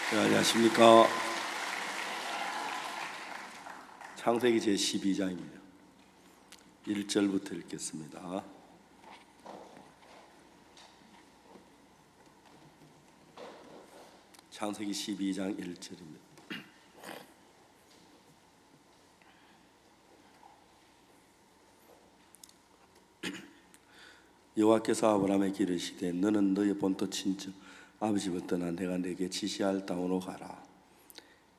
네, 안녕하십니까. 창세기 제12장입니다. 1절부터 읽겠습니다. 창세기 12장 1절입니다. 여호와께서 아브라함에게 이르시되 너는 너의 본토 친척 아버지를 떠나 내가 네게 지시할 땅으로 가라.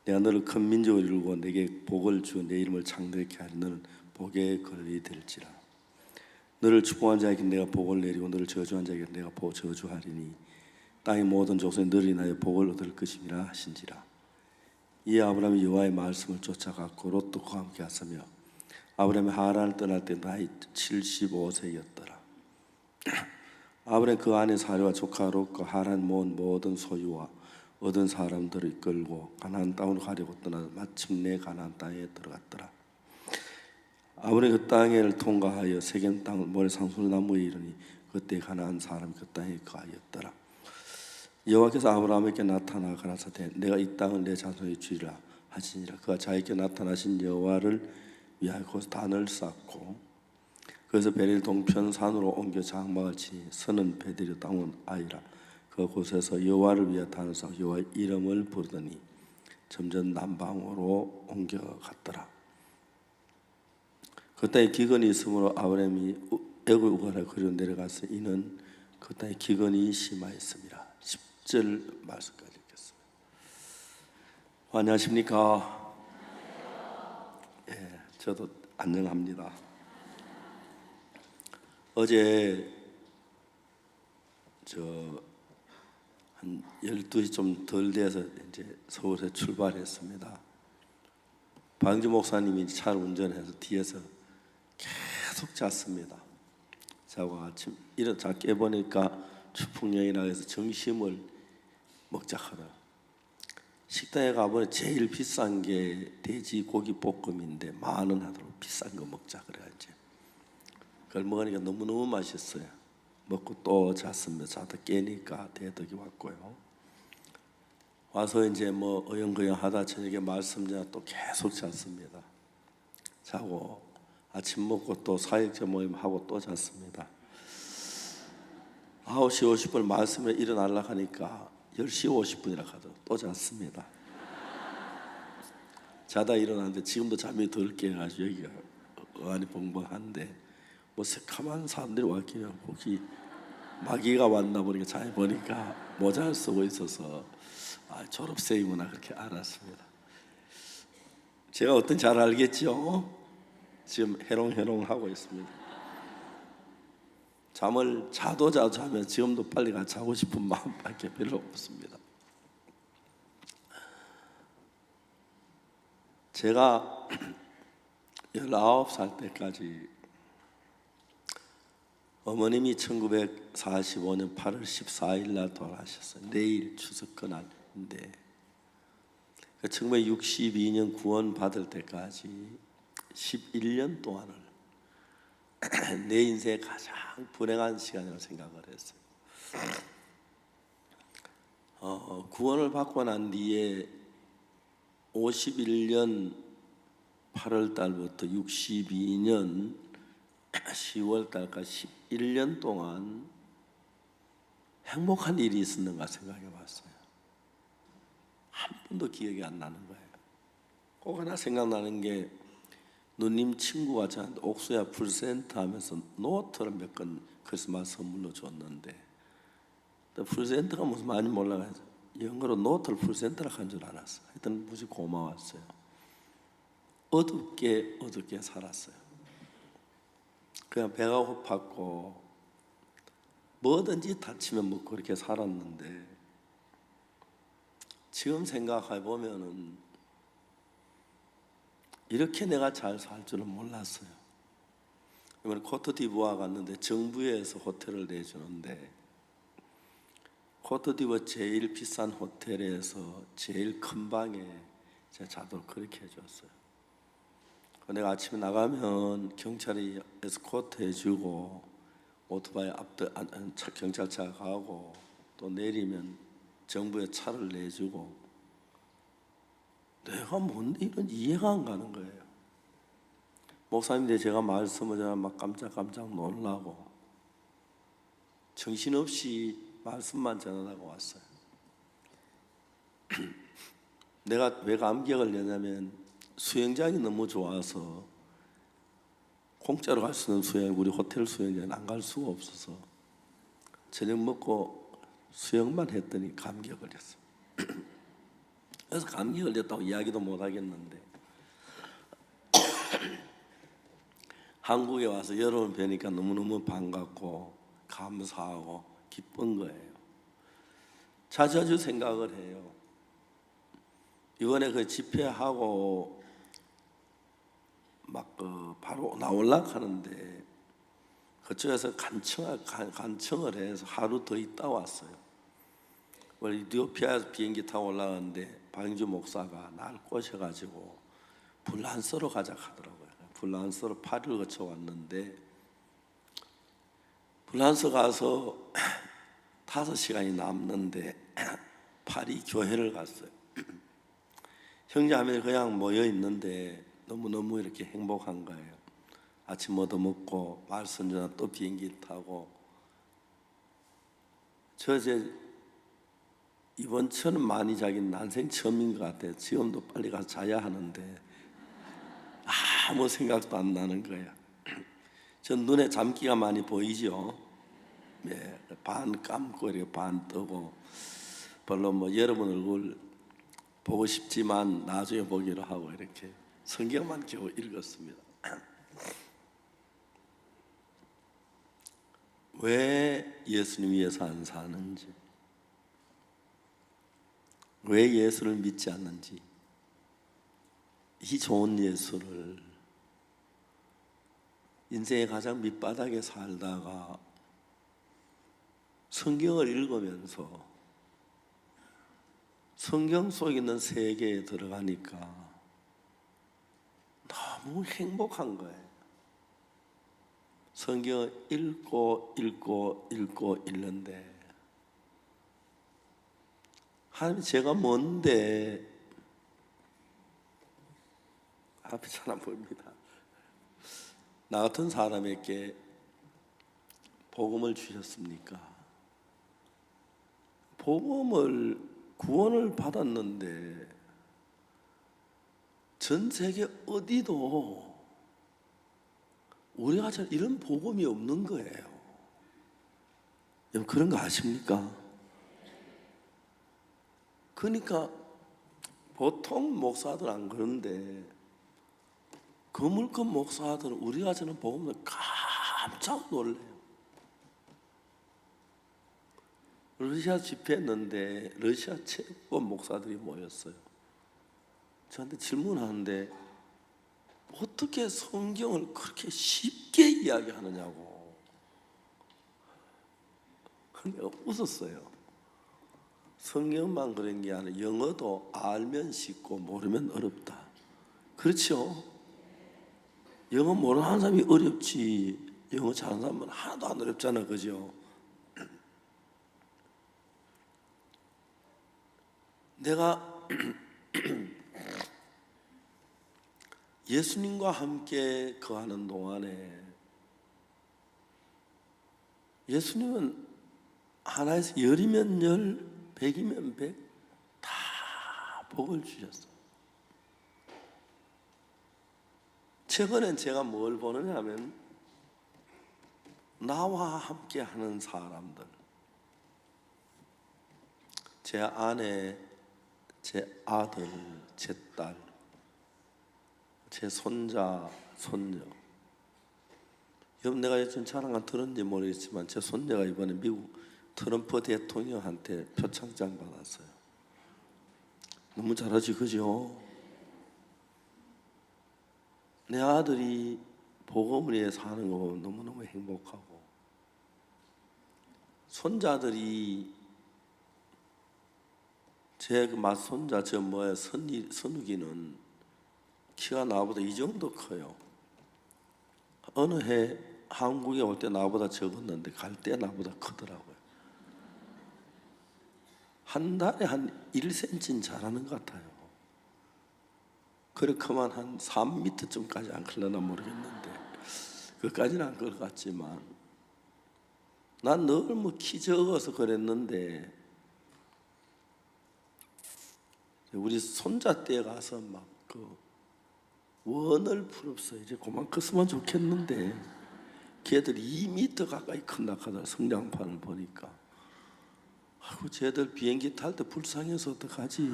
내가 너를 큰 민족을 이루고 네게 복을 주어 내 이름을 창대케 하리. 너는 복의 근원이 될지라. 너를 축복한 자에게 내가 복을 내리고 너를 저주한 자에게 내가 저주하리니 땅의 모든 족속이 너를 인하여 복을 얻을 것임이라 하신지라. 이에 아브라함이 여호와의 말씀을 쫓아갔고 롯도 그와 함께 하사며 아브라함이 하란을 떠날 때 나이 75세였더라. 아브라함 그 안에 사례와 조카 롯과 하란 모은 모든 소유와 얻은 사람들을 이끌고 가나안 땅으로 가려고 떠나 마침내 가나안 땅에 들어갔더라. 아브라함이 그 땅을 통과하여 세겜 땅 모래 상수나무에 이르니 그때 가나안 사람이 그 땅에 거하였더라. 여호와께서 아브라함에게 나타나 가라사대 내가 이 땅을 내 자손에게 주리라 하시니라. 그가 자기에게 나타나신 여호와를 위하여 거기서 단을 쌓고 그래서 베릴 동편 산으로 옮겨 장막을 치니 선은 베델이 땅은 아이라. 그곳에서 여호와를 위하여 단을 쌓고 여호와의 이름을 부르더니 점점 남방으로 옮겨갔더라. 그 땅에 기근이 있으므로 아브라함이 애굽 우가를 그리고 내려가서 이는 그 땅에 기근이 심하였습니다. 10절 말씀까지 읽겠습니다. 안녕하십니까? 예, 저도 안녕합니다. 어제 한 12시 좀 덜 돼서 이제 서울에 출발했습니다. 방주 목사님이 차를 운전해서 뒤에서 계속 잤습니다. 자고 아침 일어나 깨보니까 추풍령이라 해서 점심을 먹자 하더라. 식당에 가보니 제일 비싼 게 돼지고기 볶음인데 10,000원 하도록 비싼 거 먹자 그래가지고 그걸 먹으니까 너무너무 맛있어요. 먹고 또 잤습니다. 자다 깨니까 대덕이 왔고요. 와서 이제 뭐 어영거영 하다 저녁에 말씀 전에 또 계속 잤습니다. 자고 아침 먹고 또 사역자 모임 하고 또 잤습니다. 9시 50분 말씀에 일어나려고 하니까 10시 50분이라 하더라고요. 또 잤습니다. 자다 일어났는데 지금도 잠이 덜 깨가지고 여기가 어안이 벙벙한데 뭐 새카만 사람들이 왔길래 혹시 마귀가 왔나 보니까 잘 보니까 모자를 쓰고 있어서 졸업생이구나 그렇게 알았습니다. 제가 어떤 잘 알겠죠? 지금 해롱해롱 하고 있습니다. 잠을 자도 자면 지금도 빨리 자고 싶은 마음밖에 별로 없습니다. 제가 19살 때까지 어머님이 1945년 8월 14일 날 돌아가셨어요. 내일 추석 그날인데 1962년 구원 받을 때까지 11년 동안을 내 인생의 가장 불행한 시간이라고 생각을 했어요. 구원을 받고 난 뒤에 51년 8월 달부터 62년 10월 달까지 11년 동안 행복한 일이 있었는가 생각해 봤어요. 한 번도 기억이 안 나는 거예요. 꼭 하나 생각나는 게 누님 친구가 저한테 옥수야 풀센터 하면서 노트를 몇 건 크리스마스 선물로 줬는데 풀센터가 무슨 말인지 몰라가지고 영어로 노트를 풀센터라고 한 줄 알았어요. 하여튼 무지 고마웠어요. 어둡게 살았어요. 그냥 배가 고팠고 뭐든지 다치면 먹고 그렇게 살았는데 지금 생각해 보면은 이렇게 내가 잘 살 줄은 몰랐어요. 이번에 코트디부아 갔는데 정부에서 호텔을 내주는데 코트디부아 제일 비싼 호텔에서 제일 큰 방에 제가 자도록 그렇게 해줬어요. 내가 아침에 나가면 경찰이 에스코트 해주고 오토바이 앞에 경찰차 가고 또 내리면 정부에 차를 내주고 내가 뭔데 이런 이해가 안 가는 거예요. 목사님들 제가 말씀을 막 깜짝깜짝 놀라고 정신없이 말씀만 전하다가 왔어요. 내가 왜 감기에 걸렸냐면 수영장이 너무 좋아서 공짜로 갈 수 있는 수영, 우리 호텔 수영장에 안 갈 수가 없어서 저녁 먹고 수영만 했더니 감기에 걸렸어요. 그래서 감기 걸렸다고 이야기도 못 하겠는데 한국에 와서 여러분 뵈니까 너무너무 반갑고 감사하고 기쁜 거예요. 자주 생각을 해요. 이번에 그 집회하고 막 바로 나오려고 하는데 그쪽에서 간청을 해서 하루 더 있다 왔어요. 원래 이디오피아에서 비행기 타고 올라가는데 박영주 목사가 날 꼬셔가지고 불란서로 가자 하더라고요. 불란서로 파리를 거쳐 왔는데 불란서 가서 5시간이 남는데 파리 교회를 갔어요. 형제자매 그냥 모여 있는데 너무너무 이렇게 행복한 거예요. 아침 얻어 먹고 말씀 전하 또 비행기 타고 이제 이번 천은 많이 자긴 난생 처음인 것 같아요. 지금도 빨리 가서 자야 하는데 아무 생각도 안 나는 거예요. 전 눈에 잠기가 많이 보이죠. 네, 반 감고 이렇게 반 뜨고 별로 뭐 여러분 얼굴 보고 싶지만 나중에 보기로 하고 이렇게 성경만 겨우 읽었습니다. 왜 예수님 위해서 안 사는지, 왜 예수를 믿지 않는지, 이 좋은 예수를 인생의 가장 밑바닥에 살다가 성경을 읽으면서 성경 속에 있는 세계에 들어가니까 너무 행복한 거예요. 성경을 읽고 읽는데 하나님 제가 뭔데 앞이 잘 안 보입니다. 나 같은 사람에게 복음을 주셨습니까? 복음을 구원을 받았는데 전 세계 어디도 우리가 잘 이런 복음이 없는 거예요. 여러분 그런 거 아십니까? 그러니까 보통 목사들 안 그런데 거물급 목사들은 우리가 저는 복음을 깜짝 놀래요. 러시아 집회했는데 러시아 최고 목사들이 모였어요. 저한테 질문하는데 어떻게 성경을 그렇게 쉽게 이야기하느냐고. 내가 웃었어요. 성경만 그런 게 아니라 영어도 알면 쉽고 모르면 어렵다. 그렇죠? 영어 모르는 사람이 어렵지 영어 잘하는 사람은 하나도 안 어렵잖아. 그죠? 내가 예수님과 함께 거하는 동안에 예수님은 하나에서 열이면 열, 백이면 백 다 복을 주셨어요. 최근엔 제가 뭘 보느냐 하면 나와 함께 하는 사람들, 제 아내, 제 아들, 제 딸, 제 손자, 손녀. 여러분 내가 예전 자랑을 들었는지 모르겠지만 제 손녀가 이번에 미국 트럼프 대통령한테 표창장 받았어요. 너무 잘하지 그죠? 내 아들이 복음을 위해서 하는 거 보면 너무너무 행복하고 손자들이 제 그 맏손자 선욱이는 키가 나보다 이 정도 커요. 어느 해 한국에 올 때 나보다 적었는데 갈 때 나보다 크더라고요. 한 달에 한 1cm는 자라는 것 같아요. 그렇게만 한 3m쯤까지 안 걸려나 모르겠는데 그까지는 안 걸 것 같지만 난 늘 뭐 키 적어서 그랬는데 우리 손자 때 가서 막 그 원을 풀었어. 이제 그만 컸으면 좋겠는데 걔들 2m 가까이 큰다 하더라. 성장판을 보니까 아이고 쟤들 비행기 탈 때 불쌍해서 어떡하지.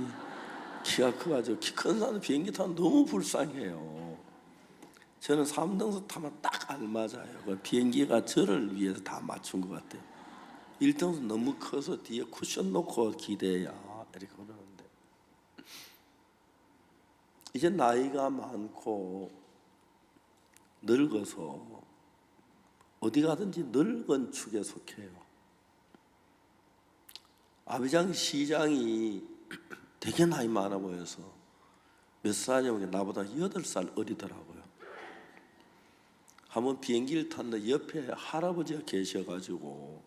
키가 커가지고 키 큰 사람 비행기 타면 너무 불쌍해요. 저는 3등석 타면 딱 알맞아요. 그 비행기가 저를 위해서 다 맞춘 것 같아요. 1등석 너무 커서 뒤에 쿠션 놓고 기대야 이렇게 그러는데 이제 나이가 많고 늙어서 어디 가든지 늙은 축에 속해요. 아비장 시장이 되게 나이 많아 보여서 몇 살이냐면 나보다 8살 어리더라고요. 한번 비행기를 탔는데 옆에 할아버지가 계셔가지고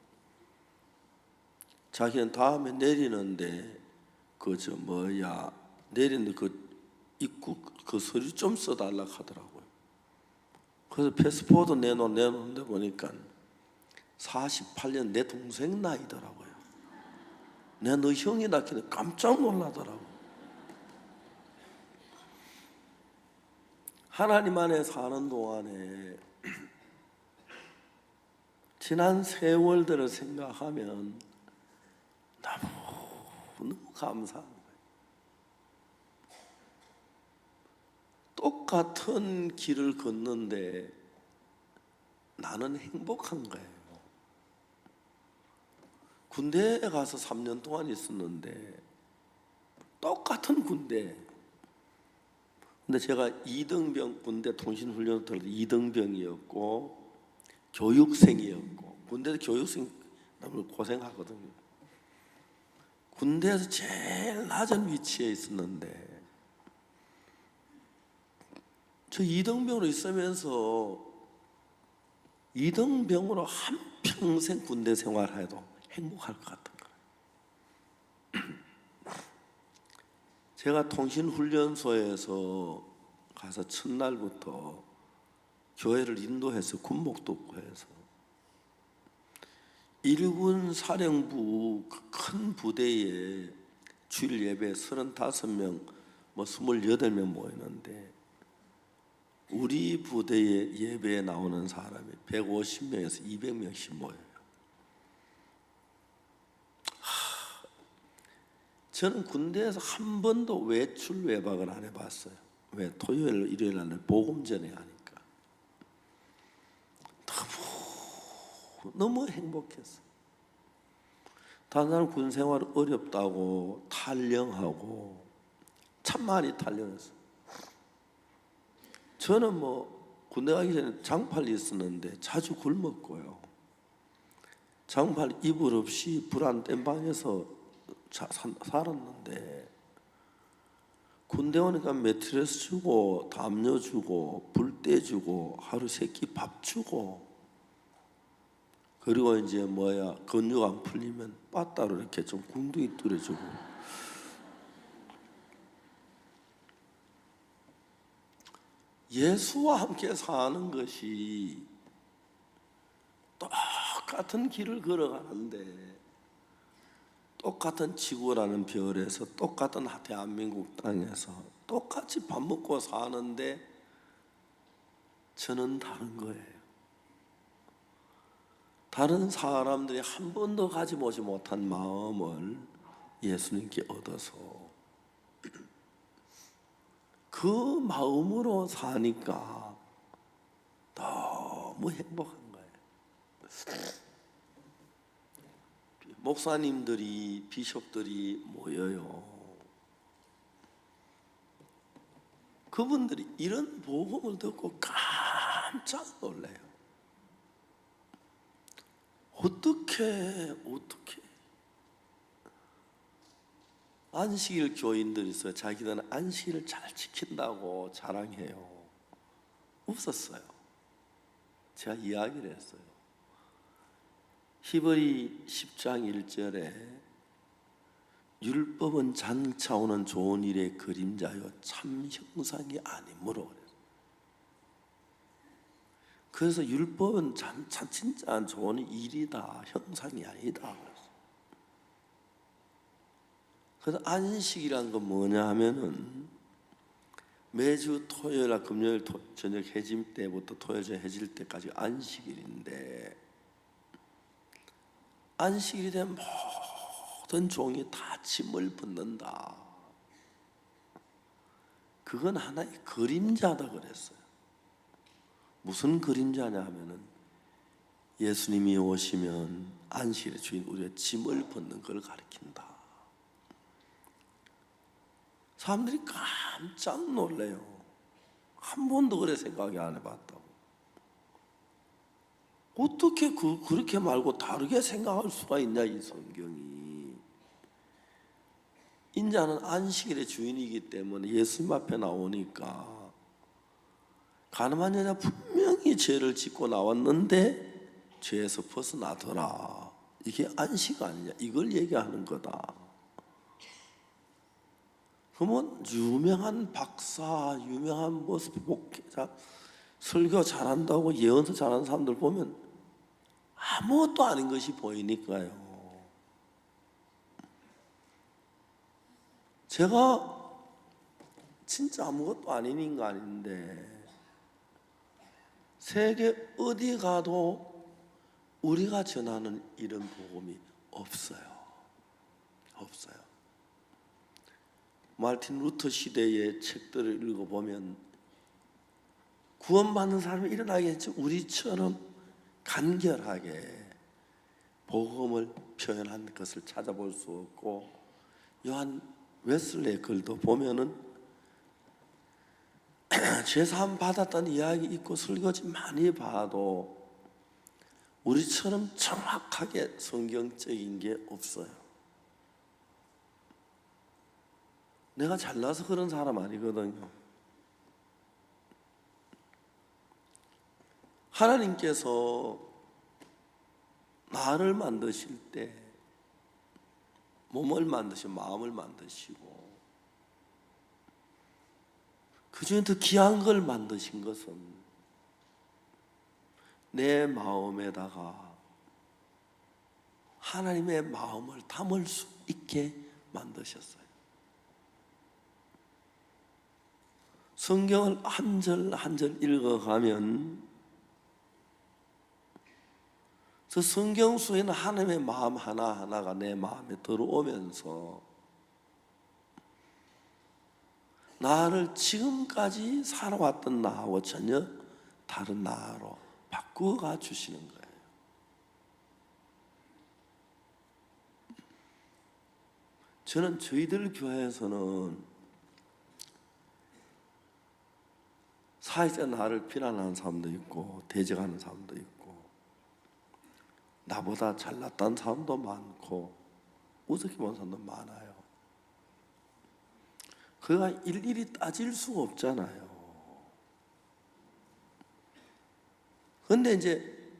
자기는 다음에 내리는데 내리는데 그 입국 그 서류 좀 써달라 하더라고요. 그래서 패스포드 내놓는데 보니까 48년 내 동생 나이더라고요. 내가 너 형이 낳기는 깜짝 놀라더라고. 하나님 안에 사는 동안에 지난 세월들을 생각하면 너무 감사한 거예요. 똑같은 길을 걷는데 나는 행복한 거예요. 군대에 가서 3년 동안 있었는데 똑같은 군대. 근데 제가 2등병 군대 통신훈련 들어도 2등병이었고 교육생이었고 군대도 교육생 너무 고생하거든요. 군대에서 제일 낮은 위치에 있었는데 저 2등병으로 있으면서 2등병으로 한평생 군대 생활해도 행복할 것 같은 거예요. 제가 통신훈련소에서 가서 첫날부터 교회를 인도해서 군목독부해서 1군 사령부 큰 부대에 주일 예배 35명, 28명 모이는데 우리 부대에 예배에 나오는 사람이 150명에서 200명씩 모여요. 저는 군대에서 한 번도 외출 외박을 안 해봤어요. 왜? 토요일, 일요일 날 복음 전해하니까 너무 행복했어요. 다른 사람 군 생활 어렵다고 탈영하고 참 많이 탈영했어요. 저는 군대 가기 전에 장팔이 있었는데 자주 굶었고요. 장팔 이불 없이 불 안 뗀 방에서 살았는데 군대 오니까 매트리스 주고 담요 주고 불 떼주고 하루 세끼 밥 주고 그리고 이제 근육 안 풀리면 빠따로 이렇게 좀 궁둥이 뚫어주고 예수와 함께 사는 것이 똑같은 길을 걸어가는데 똑같은 지구라는 별에서 똑같은 대한민국 땅에서 똑같이 밥 먹고 사는데 저는 다른 거예요. 다른 사람들이 한 번도 가져보지 못한 마음을 예수님께 얻어서 그 마음으로 사니까 너무 행복한 거예요. 목사님들이 비숍들이 모여요. 그분들이 이런 복음을 듣고 깜짝 놀라요. 어떻게 안식일 교인들이 있어요. 자기들은 안식일을 잘 지킨다고 자랑해요. 없었어요. 제가 이야기를 했어요. 히브리 10장 1절에 율법은 장차 오는 좋은 일의 그림자요 참 형상이 아니므로. 그래서 율법은 참 진짜 좋은 일이다, 형상이 아니다. 그래서 안식이란 건 뭐냐 하면은 매주 토요일날 금요일 저녁 해짐 때부터 토요일 저녁 해질 때까지 안식일인데, 안식일이 되면 모든 종이 다 짐을 벗는다. 그건 하나의 그림자다 그랬어요. 무슨 그림자냐 하면은 예수님이 오시면 안식일의 주인 우리가 짐을 벗는 걸 가리킨다. 사람들이 깜짝 놀래요. 한 번도 그래 생각이 안 해봤다고. 어떻게 그렇게 말고 다르게 생각할 수가 있냐, 이 성경이. 인자는 안식일의 주인이기 때문에 예수님 앞에 나오니까 가늠한 여자 분명히 죄를 짓고 나왔는데 죄에서 벗어나더라. 이게 안식 아니냐, 이걸 얘기하는 거다. 그러면 유명한 박사, 유명한 목회자, 설교 잘한다고 예언서 잘하는 사람들 보면 아무것도 아닌 것이 보이니까요. 제가 진짜 아무것도 아닌 인간인데 세계 어디 가도 우리가 전하는 이런 복음이 없어요. 없어요. 마르틴 루터 시대의 책들을 읽어보면 구원받는 사람이 일어나겠죠. 우리처럼 간결하게 복음을 표현한 것을 찾아볼 수 없고, 요한 웨슬레의 글도 보면은 죄사함 받았다는 이야기 있고 설교지 많이 봐도 우리처럼 정확하게 성경적인 게 없어요. 내가 잘나서 그런 사람 아니거든요. 하나님께서 나를 만드실 때 몸을 만드시고 마음을 만드시고 그 중에 더 귀한 걸 만드신 것은 내 마음에다가 하나님의 마음을 담을 수 있게 만드셨어요. 성경을 한 절 한 절 읽어가면 그 성경 속에는 하나님의 마음 하나하나가 내 마음에 들어오면서 나를 지금까지 살아왔던 나하고 전혀 다른 나로 바꾸어 주시는 거예요. 저는 저희들 교회에서는 사회적 나를 비난하는 사람도 있고 대적하는 사람도 있고 나보다 잘났다는 사람도 많고 우습게 보는 사람도 많아요. 그가 일일이 따질 수가 없잖아요. 그런데 이제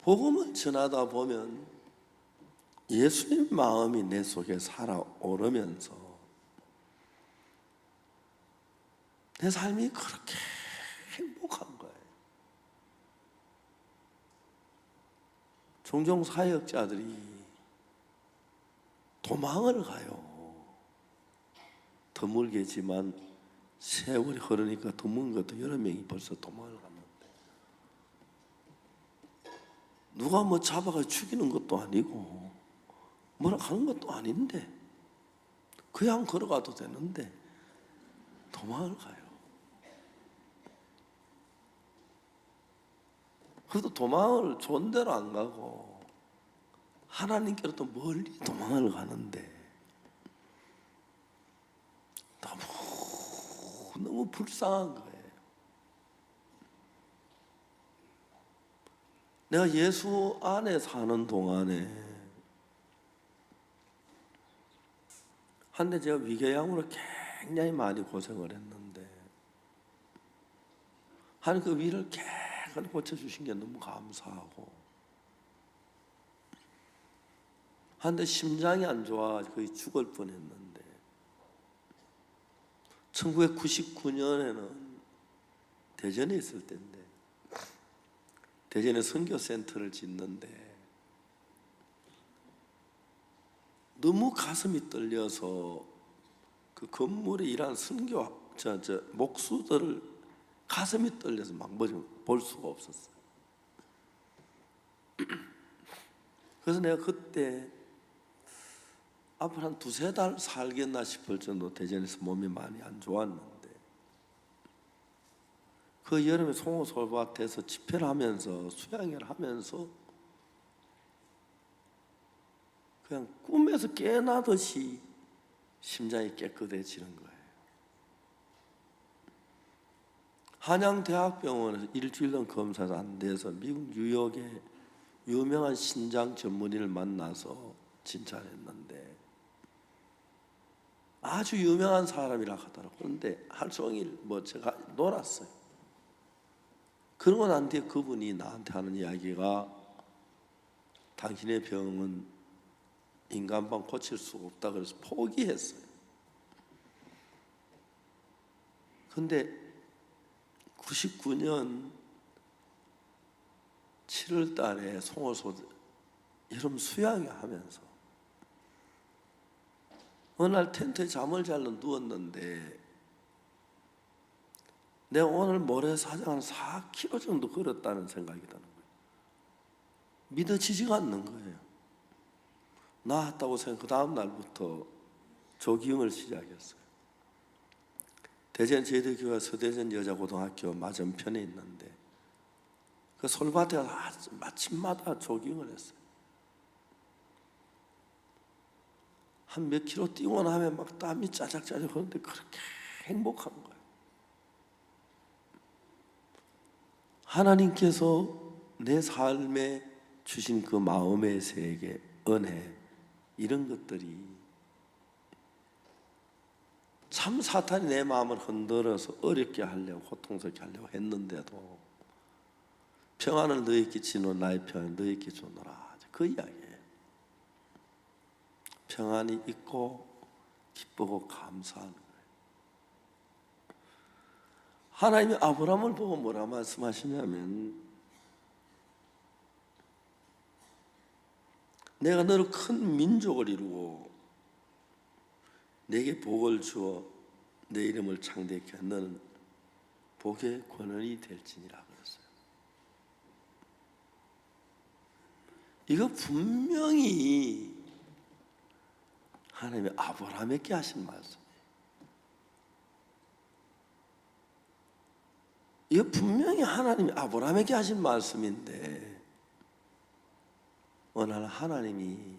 복음을 전하다 보면 예수님 마음이 내 속에 살아오르면서 내 삶이 그렇게 행복한 거예요. 종종 사역자들이 도망을 가요. 드물겠지만 세월이 흐르니까 드문 것도 여러 명이 벌써 도망을 갔는데 누가 뭐 잡아가 죽이는 것도 아니고 뭐라 하는 것도 아닌데 그냥 걸어가도 되는데 도망을 가요. 그래도 도망을 좋은 데로 안 가고 하나님께로 또 멀리 도망을 가는데 너무 불쌍한 거예요. 내가 예수 안에 사는 동안에 한때 제가 위궤양으로 굉장히 많이 고생을 했는데 하나님 그 위를 고쳐주신 게 너무 감사하고 한데 심장이 안 좋아 거의 죽을 뻔했는데 1999년에는 대전에 있을 때인데 대전에 선교센터를 짓는데 너무 가슴이 떨려서 그 건물에 일하는 선교 목수들을 가슴이 떨려서 막 볼 수가 없었어요. 그래서 내가 그때 앞으로 한 두세 달 살겠나 싶을 정도 대전에서 몸이 많이 안 좋았는데 그 여름에 송호솔밭에서 집회를 하면서 수양회를 하면서 그냥 꿈에서 깨나듯이 심장이 깨끗해지는 거예요. 한양대학병원에서 일주일간 검사가 안 돼서 미국 뉴욕에 유명한 신장 전문의를 만나서 진찰했는데 아주 유명한 사람이라 하더라고요. 그런데 하루 종일 제가 놀았어요. 그러고 난 뒤에 그분이 나한테 하는 이야기가 당신의 병은 인간방 고칠 수가 없다 그래서 포기했어요. 근데 99년 7월 달에 송호소 여름 수양회 하면서 어느 날 텐트에 잠을 자려 누웠는데 내가 오늘 모래사장 한 4km 정도 걸었다는 생각이 드는 거예요. 믿어지지가 않는 거예요. 나았다고 생각. 그 다음 날부터 조깅을 시작했어요. 대전 제대교회 서대전 여자고등학교 맞은편에 있는데 그 솔밭에 가서 마침마다 조깅을 했어요. 한 몇 킬로 뛰고 나면 막 땀이 짜작짜작 흐르는데 그렇게 행복한 거예요. 하나님께서 내 삶에 주신 그 마음의 세계, 은혜 이런 것들이 참 사탄이 내 마음을 흔들어서 어렵게 하려고 고통스럽게 하려고 했는데도 평안을 너희에게 주노 나의 평안을 너희에게 주노라 그 이야기예요. 평안이 있고 기쁘고 감사한 거예요. 하나님이 아브라함을 보고 뭐라 말씀하시냐면 내가 너를 큰 민족을 이루고 내게 복을 주어 내 이름을 창대케 한 너는 복의 권원이 될지니라 그랬어요. 이거 분명히 하나님이 아브라함에게 하신 말씀이에요. 이거 분명히 하나님이 아브라함에게 하신 말씀인데 어느 날 하나님이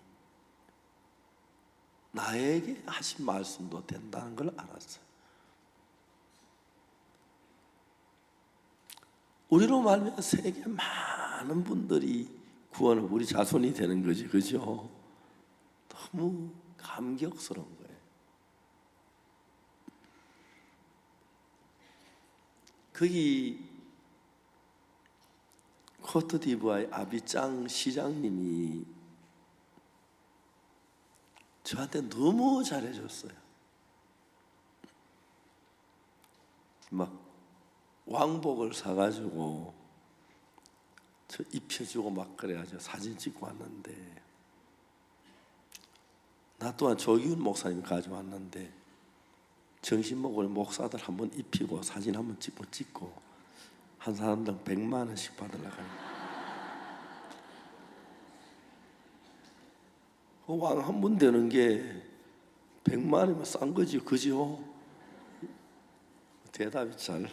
나에게 하신 말씀도 된다는 걸 알았어요. 우리로 말하면 세계 많은 분들이 구원을 우리 자손이 되는 거지, 그죠? 너무 감격스러운 거예요. 거기 코트디부아의 아비짱 시장님이 저한테 너무 잘해줬어요. 막 왕복을 사가지고 저 입혀주고 막 그래가지고 사진 찍고 왔는데 나 또한 조기훈 목사님 가져왔는데 점심 먹으러 목사들 한번 입히고 사진 한번 찍고 한 사람당 100만 원씩 받으려고 하는 왕 한 분 되는 게 100만 원이면 싼 거지, 그죠? 대답이 잘.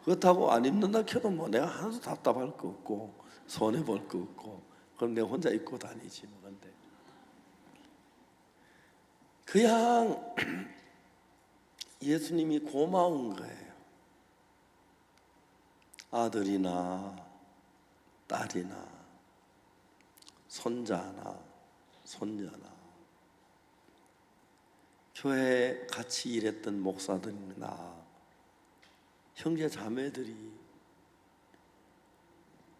그렇다고 안 입는다 해도 뭐 내가 하나도 답답할 거 없고 손해 볼 거 없고 그럼 내가 혼자 입고 다니지 뭐. 근데 그냥 예수님이 고마운 거예요. 아들이나 딸이나 손자나 손녀나 교회에 같이 일했던 목사들이나 형제 자매들이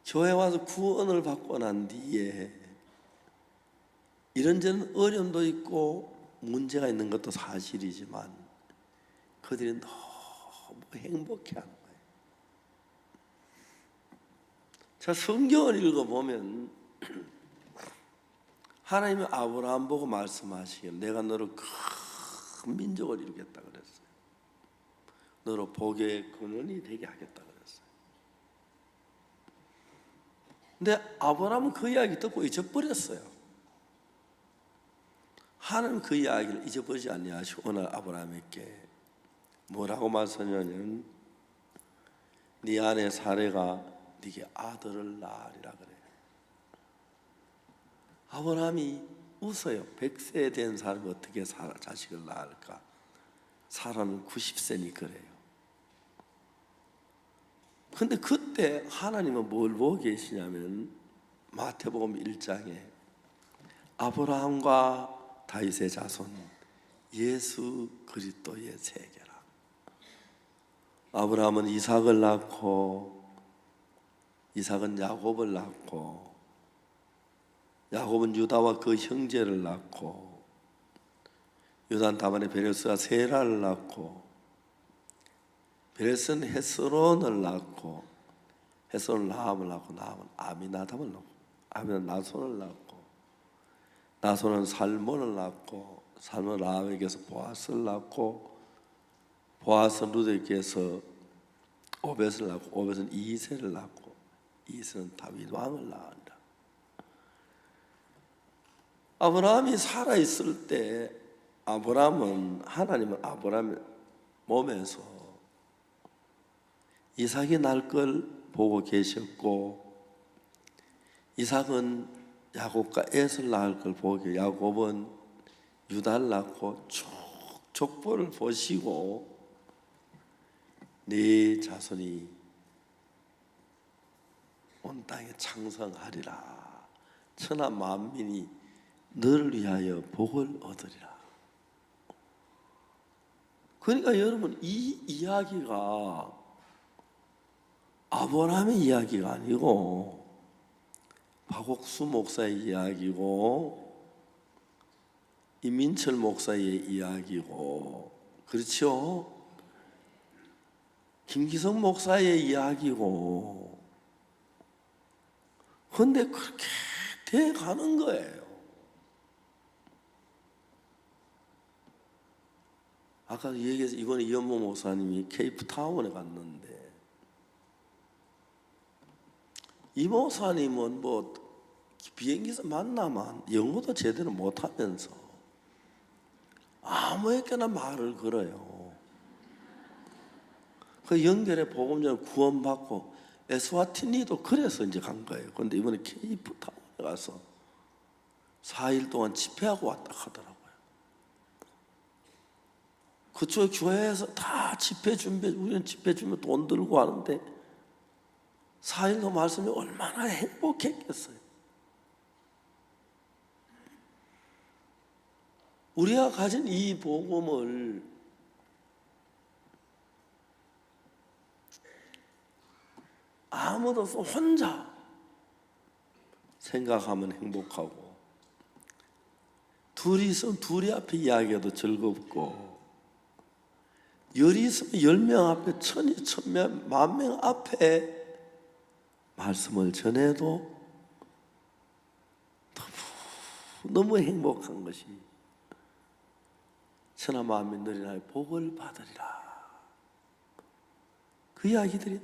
교회 와서 구원을 받고 난 뒤에 이런저런 어려움도 있고 문제가 있는 것도 사실이지만 그들이 너무 행복해하는 거예요. 자, 성경을 읽어보면 하나님이 아브라함 보고 말씀하시길 내가 너를 큰 민족을 이루겠다 그랬어요. 너로 복의 근원이 되게 하겠다 그랬어요. 근데 아브라함은 그 이야기 듣고 잊어버렸어요. 하나님 그 이야기를 잊어버리지 아니하시고 오늘 아브라함에게 뭐라고 말씀하냐면 네 아내 사레가 네게 아들을 낳으리라 그래요. 아브라함이 웃어요. 100세 된 사람이 어떻게 자식을 낳을까? 사람은 90세니 그래요. 근데 그때 하나님은 뭘 보고 계시냐면 마태복음 1장에 아브라함과 다윗의 자손 예수 그리스도의 세계라. 아브라함은 이삭을 낳고 이삭은 야곱을 낳고 야곱은 유다와 그 형제를 낳고 유다는 다만의 베레스와 세라를 낳고 베레스는 헤스론을 낳고 헤스론은 라합을 낳고 라합은 아미나답을 낳고 아미나답은 나손을 낳고 나손은 살몬을 낳고 살몬은 라합에게서 보아스를 낳고 보아스는 루드에게서 오벳을 낳고 오벳은 이세를 낳고 이세는 다윗 왕을 낳았다. 아브라함이 살아있을 때 하나님은 아브라함의 몸에서 이삭이 날 걸 보고 계셨고 이삭은 야곱과 에서를 낳을 걸 보고 계셨고 야곱은 유다를 낳고 쭉 족보를 보시고 네 자손이 온 땅에 창성하리라. 천하 만민이 너를 위하여 복을 얻으리라. 그러니까 여러분 이 이야기가 아브라함의 이야기가 아니고 박옥수 목사의 이야기고 이민철 목사의 이야기고 그렇죠? 김기성 목사의 이야기고 그런데 그렇게 돼가는 거예요. 아까 얘기해서 이번에 이현모 목사님이 케이프타운에 갔는데 이 목사님은 뭐 비행기에서 만나면 영어도 제대로 못하면서 아무에게나 말을 걸어요. 그 연결해 복음전을 구원받고 에스와티니도 그래서 이제 간 거예요. 그런데 이번에 케이프타운에 가서 4일 동안 집회하고 왔다 하더라고요. 그쪽 교회에서 다 집회 준비, 우리는 집회 준비 돈 들고 하는데 4일도 말씀이 얼마나 행복했겠어요. 우리가 가진 이 복음을 아무도 없어 혼자 생각하면 행복하고 둘이 있으면 둘이 앞에 이야기해도 즐겁고 열이 있으면 10명 앞에 천이 천명 만명 앞에 말씀을 전해도 너무 행복한 것이 천하 만민 너희나라의 복을 받으리라. 그 이야기들이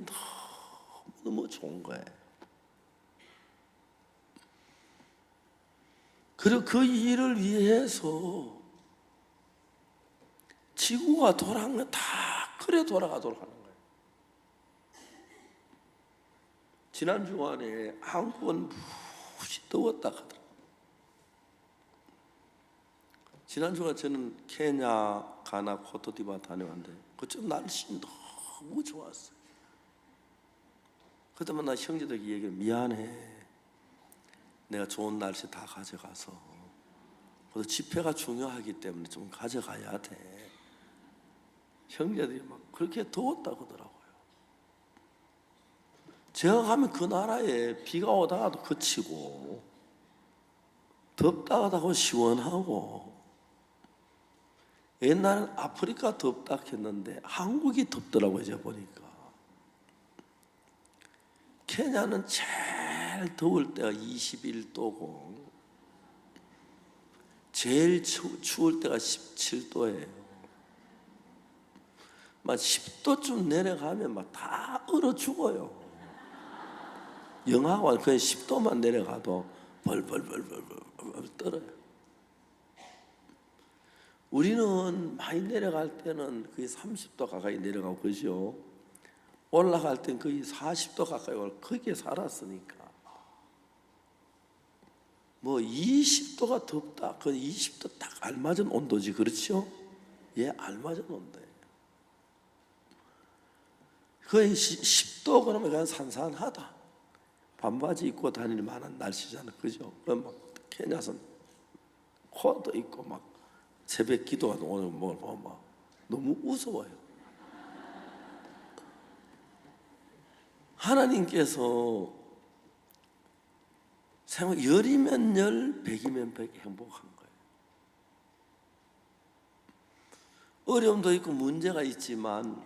너무 좋은 거예요. 그리고 그 일을 위해서 지구가 돌아가는 건 다 그래 돌아가도록 하는 거예요. 지난 주간에 한국은 무시 더웠다 하더라고요. 지난 주간 저는 케냐, 가나, 코트디부아르 다녀왔는데 그쪽 날씨 너무 좋았어요. 그때만 나 형제들에게 얘기해 미안해. 내가 좋은 날씨 다 가져가서 그래서 집회가 중요하기 때문에 좀 가져가야 돼. 형제들이 막 그렇게 더웠다고 하더라고요. 제가 가면 그 나라에 비가 오다가도 그치고 덥다고 시원하고, 옛날엔 아프리카 덥다 했는데 한국이 덥더라고요. 이제 보니까 케냐는 제일 더울 때가 21도고 제일 추울 때가 17도예요. 막 10도쯤 내려가면 막 다 얼어 죽어요. 영하가 그냥 10도만 내려가도 벌벌벌벌 떨어요. 우리는 많이 내려갈 때는 거의 30도 가까이 내려가고 그죠? 올라갈 땐 거의 40도 가까이 올라 거기에 살았으니까 뭐 20도가 덥다. 그 20도 딱 알맞은 온도지, 그렇죠? 예, 알맞은 온도예요. 거의 10도 그러면 그냥 산산하다. 반바지 입고 다닐 만한 날씨잖아, 그죠? 막 케냐선 코도 있고 막 새벽 기도하는 오늘 막 너무 무서워요. 하나님께서 생각 열이면 열, 백이면 백 행복한 거예요. 어려움도 있고 문제가 있지만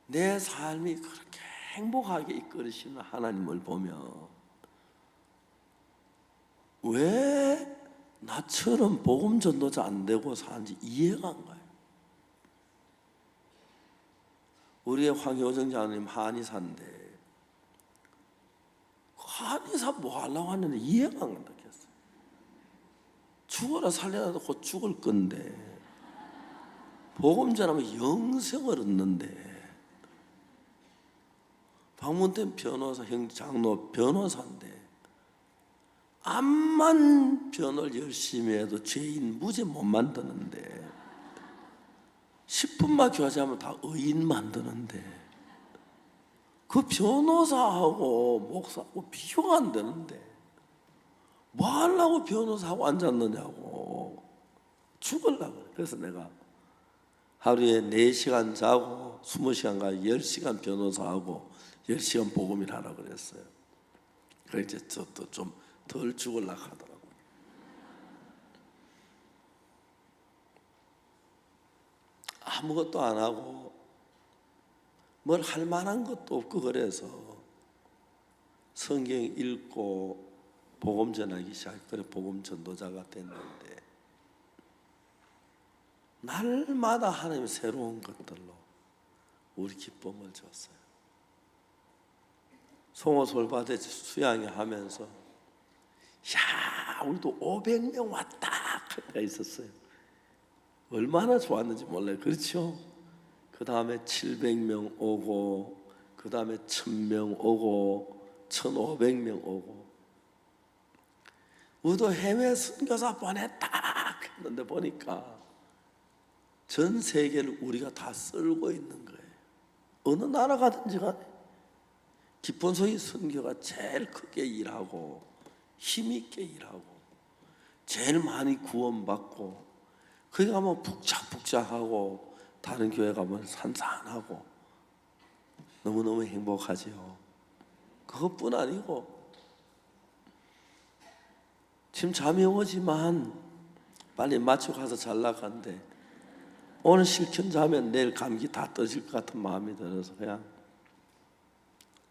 내 삶이 그렇게 행복하게 이끌으시는 하나님을 보며 왜 나처럼 복음 전도자 안 되고 사는지 이해가 안 가요. 우리의 황효정 장로님 한의사인데 한의사 뭐 하려고 하는데 이해가 안 간다 했어요. 죽어라 살려라도 곧 죽을 건데 복음 전하면 영생을 얻는데 박문택 변호사 형 장로 변호사인데 암만 변호를 열심히 해도 죄인 무죄 못 만드는데 10분만 교제하면 다 의인 만드는데 그 변호사하고 목사하고 비교가 안 되는데 뭐 하려고 변호사하고 앉았느냐고 죽으려고 그래. 그래서 내가 하루에 4시간 자고 20시간 가 10시간 변호사하고 10시간 복음일 하라고 그랬어요. 그래서 이제 저도 좀 덜 죽으려고 하더라고요. 아무것도 안 하고 뭘 할 만한 것도 없고 그래서 성경 읽고 복음 전하기 시작해 복음 전도자가 됐는데 날마다 하나님 새로운 것들로 우리 기쁨을 줬어요. 송호 솔바대 수양회 하면서 야 우리도 500명 왔다 가 있었어요. 얼마나 좋았는지 몰라요. 그렇죠? 그 다음에 700명 오고 그 다음에 1000명 오고 1500명 오고 우리도 해외 선교사 보냈다 했는데 보니까 전 세계를 우리가 다 쓸고 있는 거예요. 어느 나라 가든지 간에 기쁜 소리 선교가 제일 크게 일하고 힘있게 일하고 제일 많이 구원받고 거기 가면 북적북적하고 다른 교회 가면 산산하고 너무너무 행복하지요. 그것뿐 아니고 지금 잠이 오지만 빨리 마치고 가서 잘 나간대. 오늘 실컷 자면 내일 감기 다 떠질 것 같은 마음이 들어서 그냥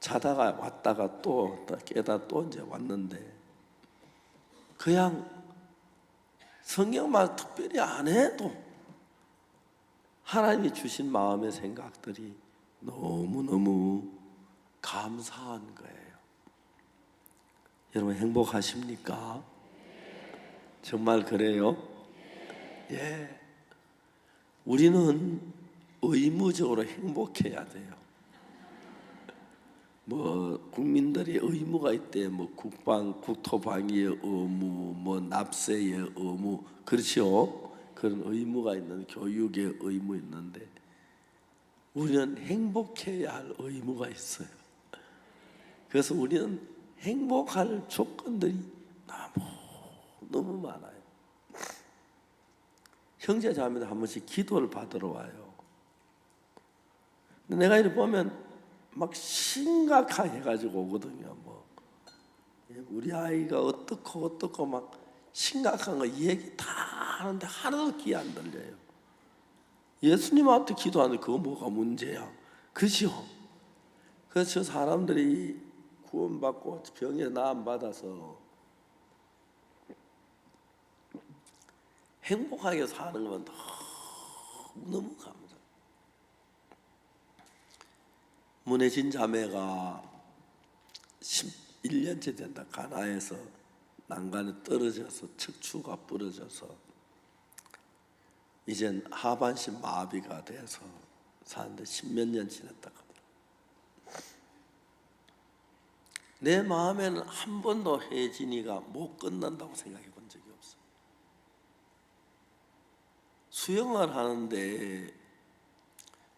자다가 왔다가 또 깨다 또 이제 왔는데 그냥 성경만 특별히 안 해도 하나님이 주신 마음의 생각들이 너무너무 감사한 거예요. 여러분 행복하십니까? 정말 그래요? 예. 우리는 의무적으로 행복해야 돼요. 뭐 국민들이 의무가 있대. 뭐 국토방위의 의무, 뭐 납세의 의무, 그렇죠? 그런 의무가 있는 교육의 의무 있는데 우리는 행복해야 할 의무가 있어요. 그래서 우리는 행복할 조건들이 너무 많아요. 형제자매들 한 번씩 기도를 받으러 와요. 근데 내가 이렇게 보면 막 심각해가지고 오거든요. 뭐 우리 아이가 어떻고 막 심각한 거 얘기 다 하는데 하나도 귀에 안 들려요. 예수님한테 기도하는데 그거 뭐가 문제야? 그죠? 그래서 저 사람들이 구원받고 병에 나음 받아서 행복하게 사는 건 너무 감사. 문혜진 자매가 11년째 된다. 가나에서 난간에 떨어져서 척추가 부러져서 이젠 하반신 마비가 돼서 사는데 10몇 년 지났다 하더라. 내 마음에는 한 번도 혜진이가 못 끝난다고 생각해 본 적이 없어. 수영을 하는데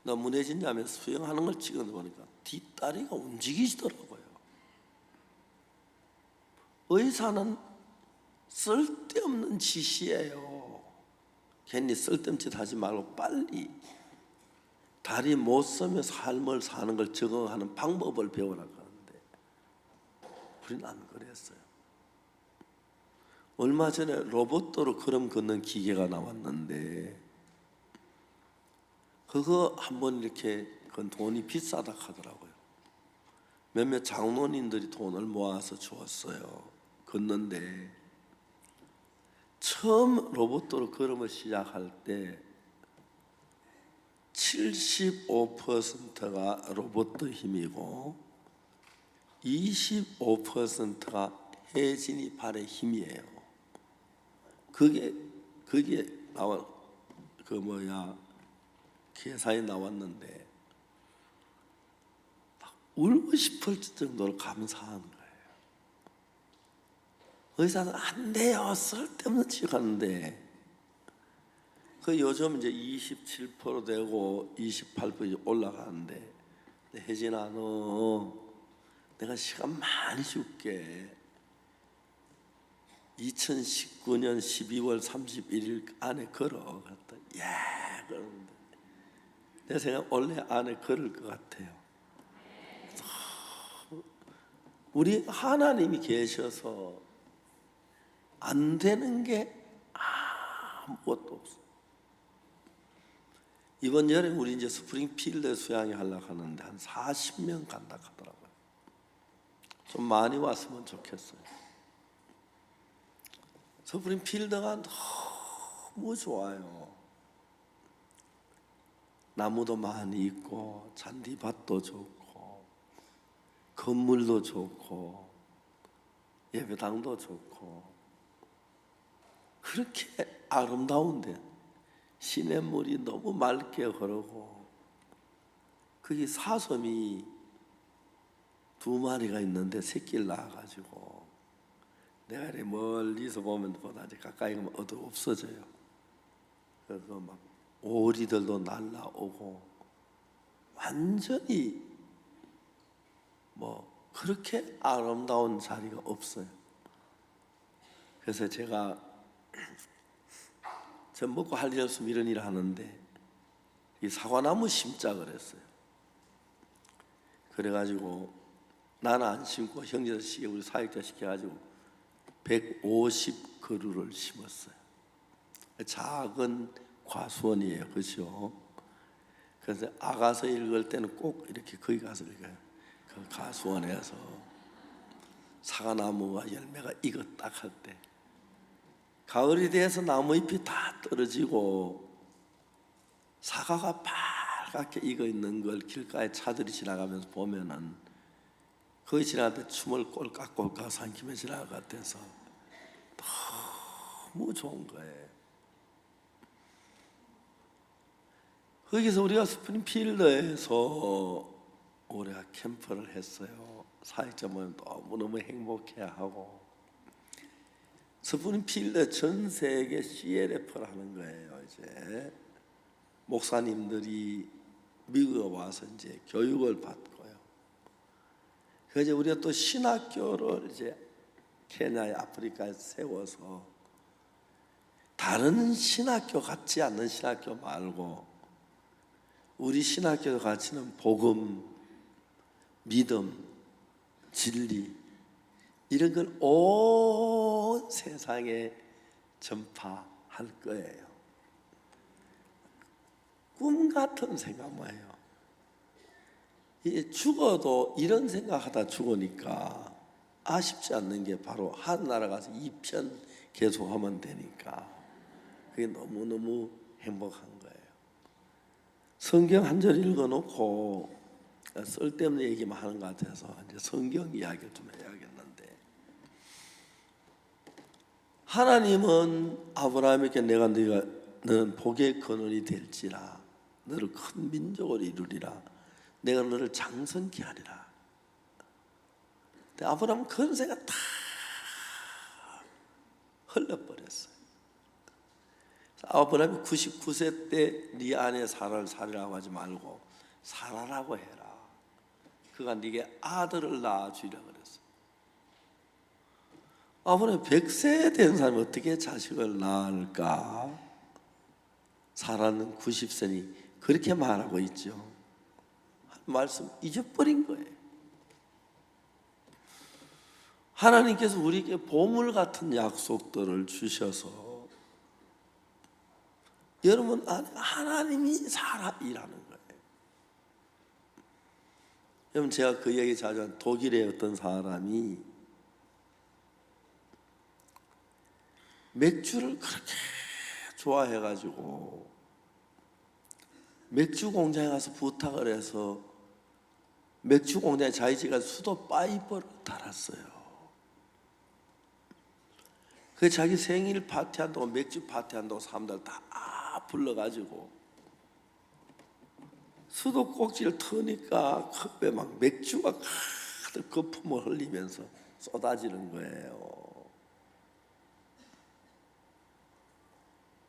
나 문혜진 자매 수영하는 걸 찍어 보니까 뒷다리가 움직이시더라고요. 의사는 쓸데없는 짓이에요. 괜히 쓸데없는 짓 하지 말고 빨리 다리 못 쓰며 삶을 사는 걸 적응하는 방법을 배우라 그러는데 우리는 안 그랬어요. 얼마 전에 로봇도로 걸음 걷는 기계가 나왔는데 그거 한번 이렇게 그 돈이 비싸다 하더라고요. 몇몇 장로님들이 돈을 모아서 주었어요. 걷는데 처음 로봇도로 걸음을 시작할 때 75%가 로봇의 힘이고 25%가 혜진이 발의 힘이에요. 그게 나와 계산이 나왔는데 울고 싶을 정도로 감사한 거예요. 의사는 안 돼요. 쓸데없는 짓 하는데 그 요즘 이제 27% 되고 28% 올라가는데 혜진아 너 내가 시간 많이 줄게. 2019년 12월 31일 안에 걸어. 그랬더니 그러는데 내 생각 원래 안에 걸을 것 같아요. 우리 하나님이 계셔서 안 되는 게 아무것도 없어. 이번 여름에 우리 이제 스프링필드 수양회 하려고 하는데 한 40명 간다 하더라고요. 좀 많이 왔으면 좋겠어요. 스프링필드가 너무 좋아요. 나무도 많이 있고 잔디밭도 좋고 건물도 좋고 예배당도 좋고 그렇게 아름다운데 시냇물이 너무 맑게 흐르고 거기 사슴이 2마리가 있는데 새끼를 낳아가지고 내가 이렇게 멀리서 보면 보다 가까이 가면 없어져요. 그래서 막 오리들도 날라오고 완전히 그렇게 아름다운 자리가 없어요. 그래서 제가 저 먹고 할 일 없으면 이런 일을 하는데 이 사과나무 심자 그랬어요. 그래가지고 나는 안 심고 형제들 시켜 우리 사역자 시켜가지고 150그루를 심었어요. 작은 과수원이에요. 그렇죠? 그래서 아가서 읽을 때는 꼭 이렇게 거기 가서 읽어요. 그 과수원에서 사과나무가 열매가 익었다 할 때 가을이 돼서 나무잎이 다 떨어지고 사과가 빨갛게 익어 있는 걸 길가에 차들이 지나가면서 보면은 거기 지나갈 때 춤을 꼴깍꼴깍 삼키며 지나갈 것 같아서 너무 좋은 거예요. 거기서 우리가 스프링필드에서 우리가 캠프를 했어요. 사역자 모임 너무너무 행복해하고 스프링필드 전 세계 CLF를 하는 거예요. 이제 목사님들이 미국에 와서 이제 교육을 받고요. 그래서 우리가 또 신학교를 이제 케냐에 아프리카에 세워서 다른 신학교 같지 않는 신학교 말고 우리 신학교 가치는 복음, 믿음, 진리 이런 걸 온 세상에 전파할 거예요. 꿈 같은 생각 뭐예요? 죽어도 이런 생각하다 죽으니까 아쉽지 않는 게 바로 하늘나라 가서 2편 계속하면 되니까 그게 너무너무 행복한 거예요. 성경 한 절 읽어놓고 쓸데없는 얘기만 하는 것 같아서 이제 성경 이야기를 좀 해야겠는데, 하나님은 아브라함에게 내가 너는 복의 근원이 될지라, 너를 큰 민족으로 이루리라, 내가 너를 장성케 하리라. 근데 아브라함은 그런 생각 다 흘려버렸어요. 아브라함이 99세 때 네 아내 사라를 살이라고 하지 말고 사라라고 해라. 그가 네게 아들을 낳아주리라 그랬어요. 아브라함이 100세 된 사람이 어떻게 자식을 낳을까? 사라는 90세니 그렇게 말하고 있죠. 말씀 잊어버린 거예요. 하나님께서 우리에게 보물 같은 약속들을 주셔서 여러분 안에 하나님이 살아이라는 거예요. 여러분 제가 그 얘기 자주 한 독일의 어떤 사람이 맥주를 그렇게 좋아해가지고 맥주 공장에 가서 부탁을 해서 맥주 공장에 자기 집에 수도 파이프를 달았어요. 그 자기 생일 파티한다고 맥주 파티한다고 사람들 다 불러가지고 수도 꼭지를 트니까 컵에 막 맥주가 가득 거품을 흘리면서 쏟아지는 거예요.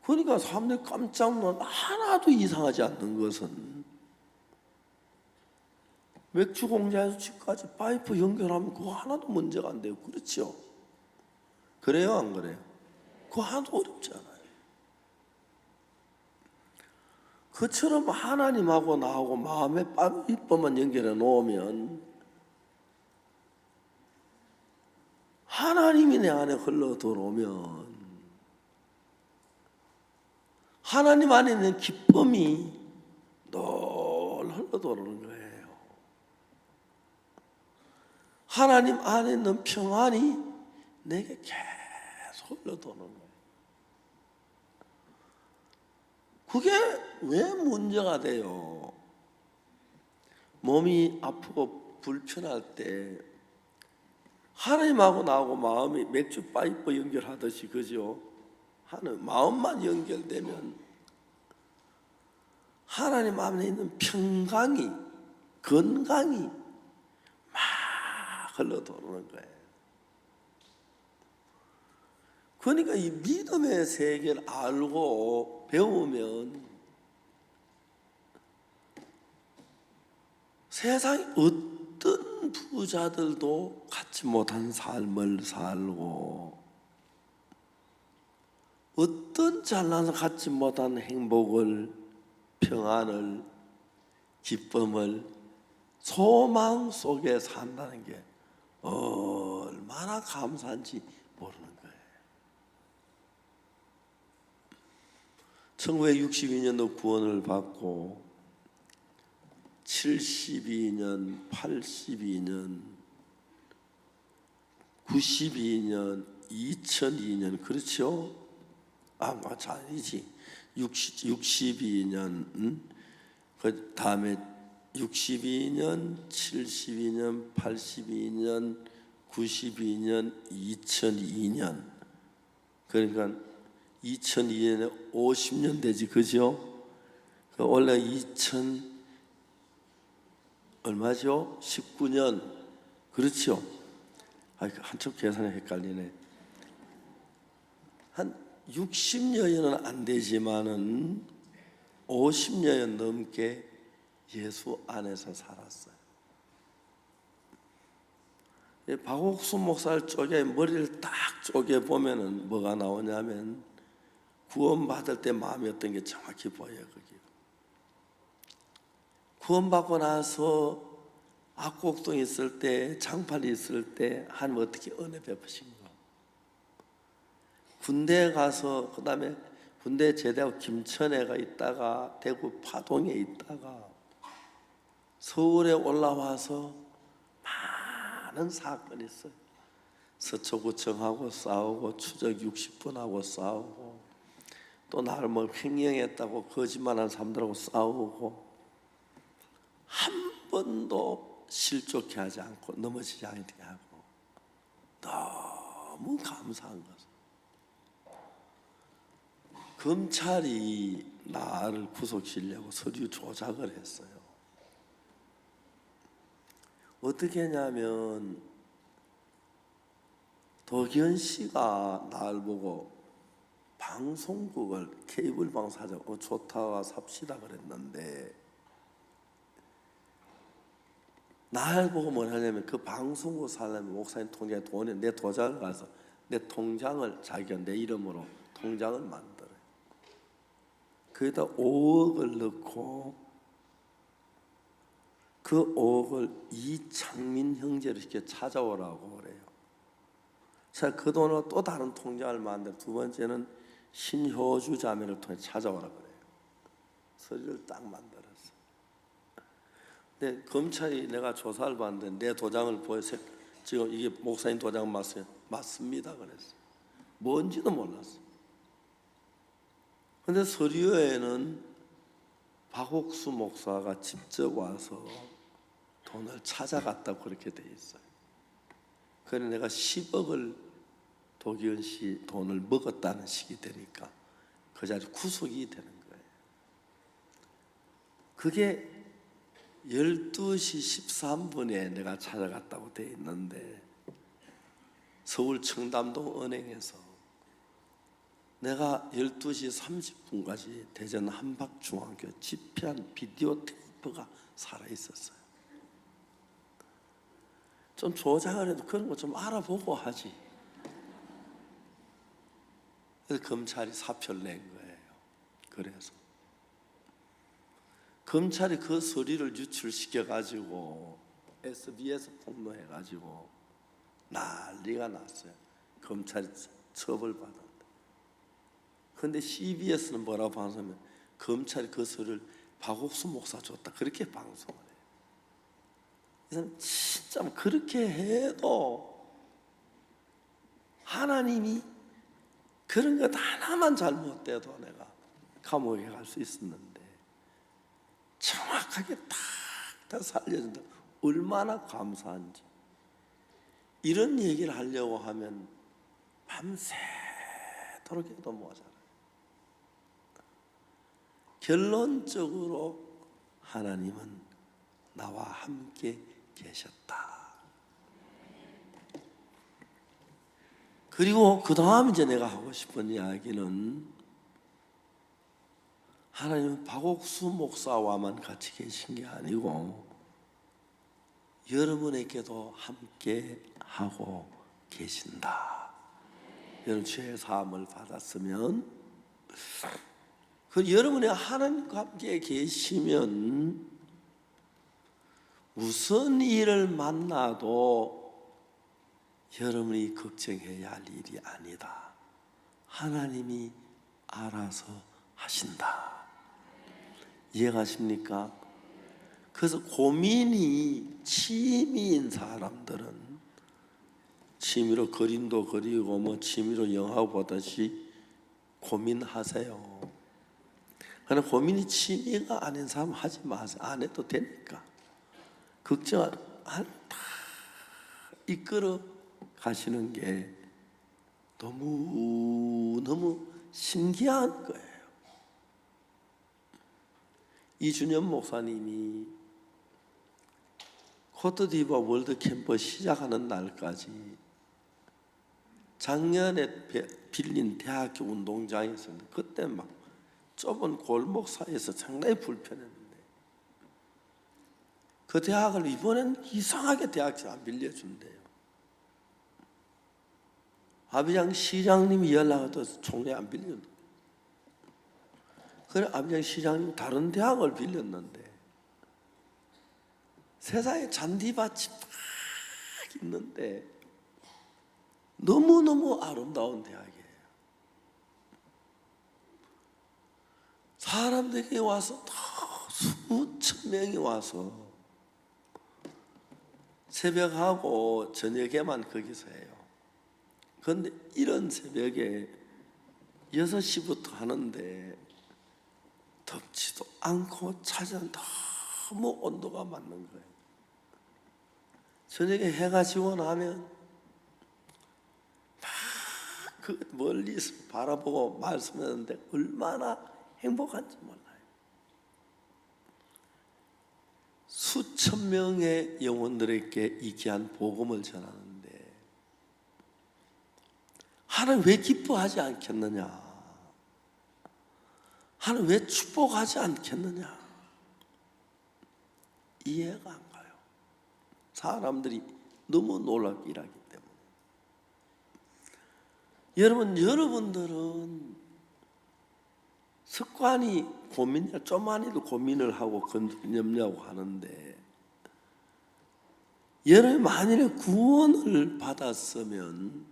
그러니까 사람들이 깜짝 놀라. 하나도 이상하지 않는 것은 맥주 공장에서 집까지 파이프 연결하면 그거 하나도 문제가 안 돼요. 그렇죠? 그래요, 안 그래요? 그거 하나도 어렵지 않아요. 그처럼 하나님하고 나하고 마음의 파이프만 연결해 놓으면 하나님이 내 안에 흘러 들어오면 하나님 안에 있는 기쁨이 늘 흘러 들어오는 거예요. 하나님 안에 있는 평안이 내게 계속 흘러 들어오는 거예요. 그게 왜 문제가 돼요? 몸이 아프고 불편할 때 하나님하고 나하고 마음이 맥주 파이프 연결하듯이, 그죠? 하는 마음만 연결되면 하나님 안에 있는 평강이, 건강이 막 흘러들어오는 거예요. 그러니까 이 믿음의 세계를 알고 배우면 세상에 어떤 부자들도 갖지 못한 삶을 살고 어떤 잘나서 갖지 못한 행복을, 평안을, 기쁨을 소망 속에 산다는 게 얼마나 감사한지 모르는 거예요. 1962년도 구원을 받고 72년, 82년, 92년, 2002년, 그렇죠? 아니지. 62년, 그 다음에 62년, 72년, 82년, 92년, 2002년. 그러니까 2002년에 50년 되지, 그죠? 원래 2000 얼마죠? 19년, 그렇죠? 한쪽 계산이 헷갈리네. 한 60여년은 안 되지만은 50년 넘게 예수 안에서 살았어요. 박옥수 목사를 머리를 딱 쪼개 보면은 뭐가 나오냐면 구원받을 때 마음이 어떤 게 정확히 보여요. 거기 구원받고 나서 악곡동 있을 때, 장팔이 있을 때 하나님 어떻게 은혜 베푸신 거. 군대에 가서 그 다음에 군대 제대하고 김천에가 있다가 대구 파동에 있다가 서울에 올라와서 많은 사건이 있어요. 서초구청하고 싸우고 추적 60분하고 싸우고 또 나를 뭐 횡령했다고 거짓말하는 사람들하고 싸우고 한 번도 실족해 하지 않고 넘어지지 않게 하고 너무 감사한 것은 검찰이 나를 구속시키려고 서류 조작을 했어요. 어떻게 했냐면 도기현 씨가 나를 보고 방송국을 케이블 방송하자고 좋다 삽시다 그랬는데 날 보고 뭘 하냐면 그 방송국 살려면 목사님 통장에 돈이 내 도장을 가서 내 통장을 자기가 내 이름으로 통장을 만들어요. 거기다 5억을 넣고 그 5억을 이창민 형제를 시켜 찾아오라고 그래요. 제가 그 돈으로 또 다른 통장을 만들어 두 번째는 신효주 자매를 통해 찾아오라 그래요. 서류를 딱 만들었어. 근데 검찰이 내가 조사를 받는데 내 도장을 보여서 지금 이게 목사님 도장 맞어요? 맞습니다 그랬어. 뭔지도 몰랐어. 근데 서류에는 박옥수 목사가 직접 와서 돈을 찾아갔다고 그렇게 돼 있어요. 그래서 내가 10억을 도기현 씨 돈을 먹었다는 식이 되니까 그 자리 구속이 되는 거예요. 그게 12시 13분에 내가 찾아갔다고 돼 있는데 서울 청담동 은행에서 내가 12시 30분까지 대전 한박중앙교 집회한 비디오 테이프가 살아있었어요. 좀 조작을 해도 그런 거 좀 알아보고 하지. 그래서 검찰이 사표를 낸 거예요. 그래서 검찰이 그 서류를 유출시켜가지고 SBS 폭로해가지고 난리가 났어요. 검찰이 처벌받았는데. 그런데 CBS는 뭐라고 방송하면 검찰이 그 서류를 박옥수 목사 줬다 그렇게 방송을 해요. 그래서 진짜 그렇게 해도 하나님이 그런 것 하나만 잘못돼도 내가 감옥에 갈 수 있었는데 정확하게 딱 살려준다. 얼마나 감사한지. 이런 얘기를 하려고 하면 밤새도록 해도 모자라요. 결론적으로 하나님은 나와 함께 계셨다. 그리고 그 다음 이제 내가 하고 싶은 이야기는 하나님은 박옥수 목사와만 같이 계신 게 아니고 여러분에게도 함께 하고 계신다. 여러분 죄 사함을 받았으면 그 여러분이 하나님과 함께 계시면 무슨 일을 만나도 여러분이 걱정해야 할 일이 아니다. 하나님이 알아서 하신다. 이해가십니까? 그래서 고민이 취미인 사람들은 취미로 그림도 그리고 뭐 취미로 영화 보듯이 고민하세요. 그러나 고민이 취미가 아닌 사람 하지 마세요. 안 해도 되니까. 걱정 다 이끌어 가시는 게 너무 신기한 거예요. 이준현 목사님이 코트디부아 월드 캠프 시작하는 날까지 작년에 빌린 대학교 운동장에서 그때 막 좁은 골목 사이에서 상당히 불편했는데 그 대학을 이번엔 이상하게 대학이 안 빌려준대요. 아비장 시장님이 연락해도 총회 안 빌려준대요. 그래 아비장 시장님 다른 대학을 빌렸는데 세상에 잔디밭이 막 있는데 너무너무 아름다운 대학이에요. 사람들이 와서 수천 명이 와서 새벽하고 저녁에만 거기서 해요. 그런데 이런 새벽에 6시부터 하는데 덥지도 않고 차전 너무 온도가 맞는 거예요. 저녁에 해가 지고 나면 막 그 멀리서 바라보고 말씀하는데 얼마나 행복한지 몰라요. 수천 명의 영혼들에게 이 귀한 복음을 전하는데 하나님 왜 기뻐하지 않겠느냐? 하나님 왜 축복하지 않겠느냐? 이해가 안 가요. 사람들이 너무 놀랍게 일하기 때문에. 여러분들은 습관이 고민이야. 좀만이도 고민을 하고 염려하고 하는데 여러분이 만일에 구원을 받았으면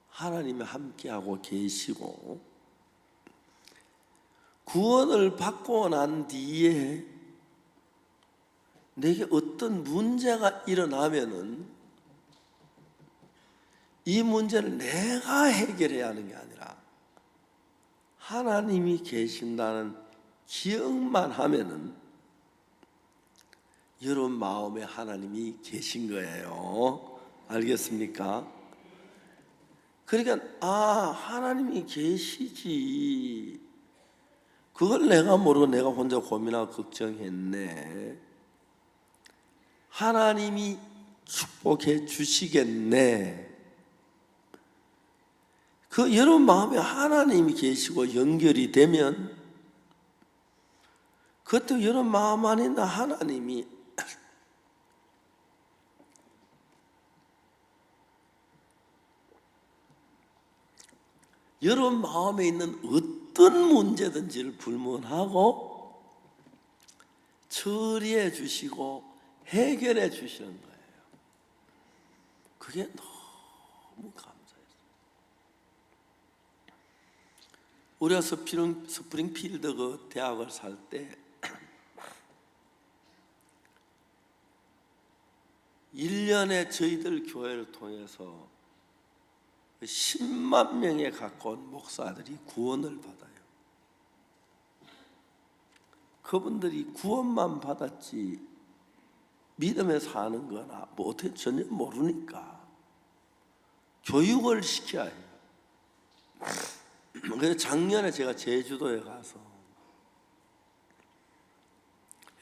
하나님이 함께하고 계시고 구원을 받고 난 뒤에 내게 어떤 문제가 일어나면은 이 문제를 내가 해결해야 하는 게 아니라 하나님이 계신다는 기억만 하면은 여러분 마음에 하나님이 계신 거예요. 알겠습니까? 그러니까 하나님이 계시지. 그걸 내가 모르고 내가 혼자 고민하고 걱정했네. 하나님이 축복해 주시겠네. 그 여러분 마음에 하나님이 계시고 연결이 되면 그것도 여러분 마음 안에 있는 하나님이 여러분 마음에 있는 어떤 문제든지를 불문하고 처리해 주시고 해결해 주시는 거예요. 그게 너무 감사해요. 우리가 스프링필드 그 대학을 살 때 1년에 저희들 교회를 통해서 10만 명에 가까운 목사들이 구원을 받아요. 그분들이 구원만 받았지 믿음에 사는 거나 뭐 어떻게 전혀 모르니까 교육을 시켜야 해요. 그래서 작년에 제가 제주도에 가서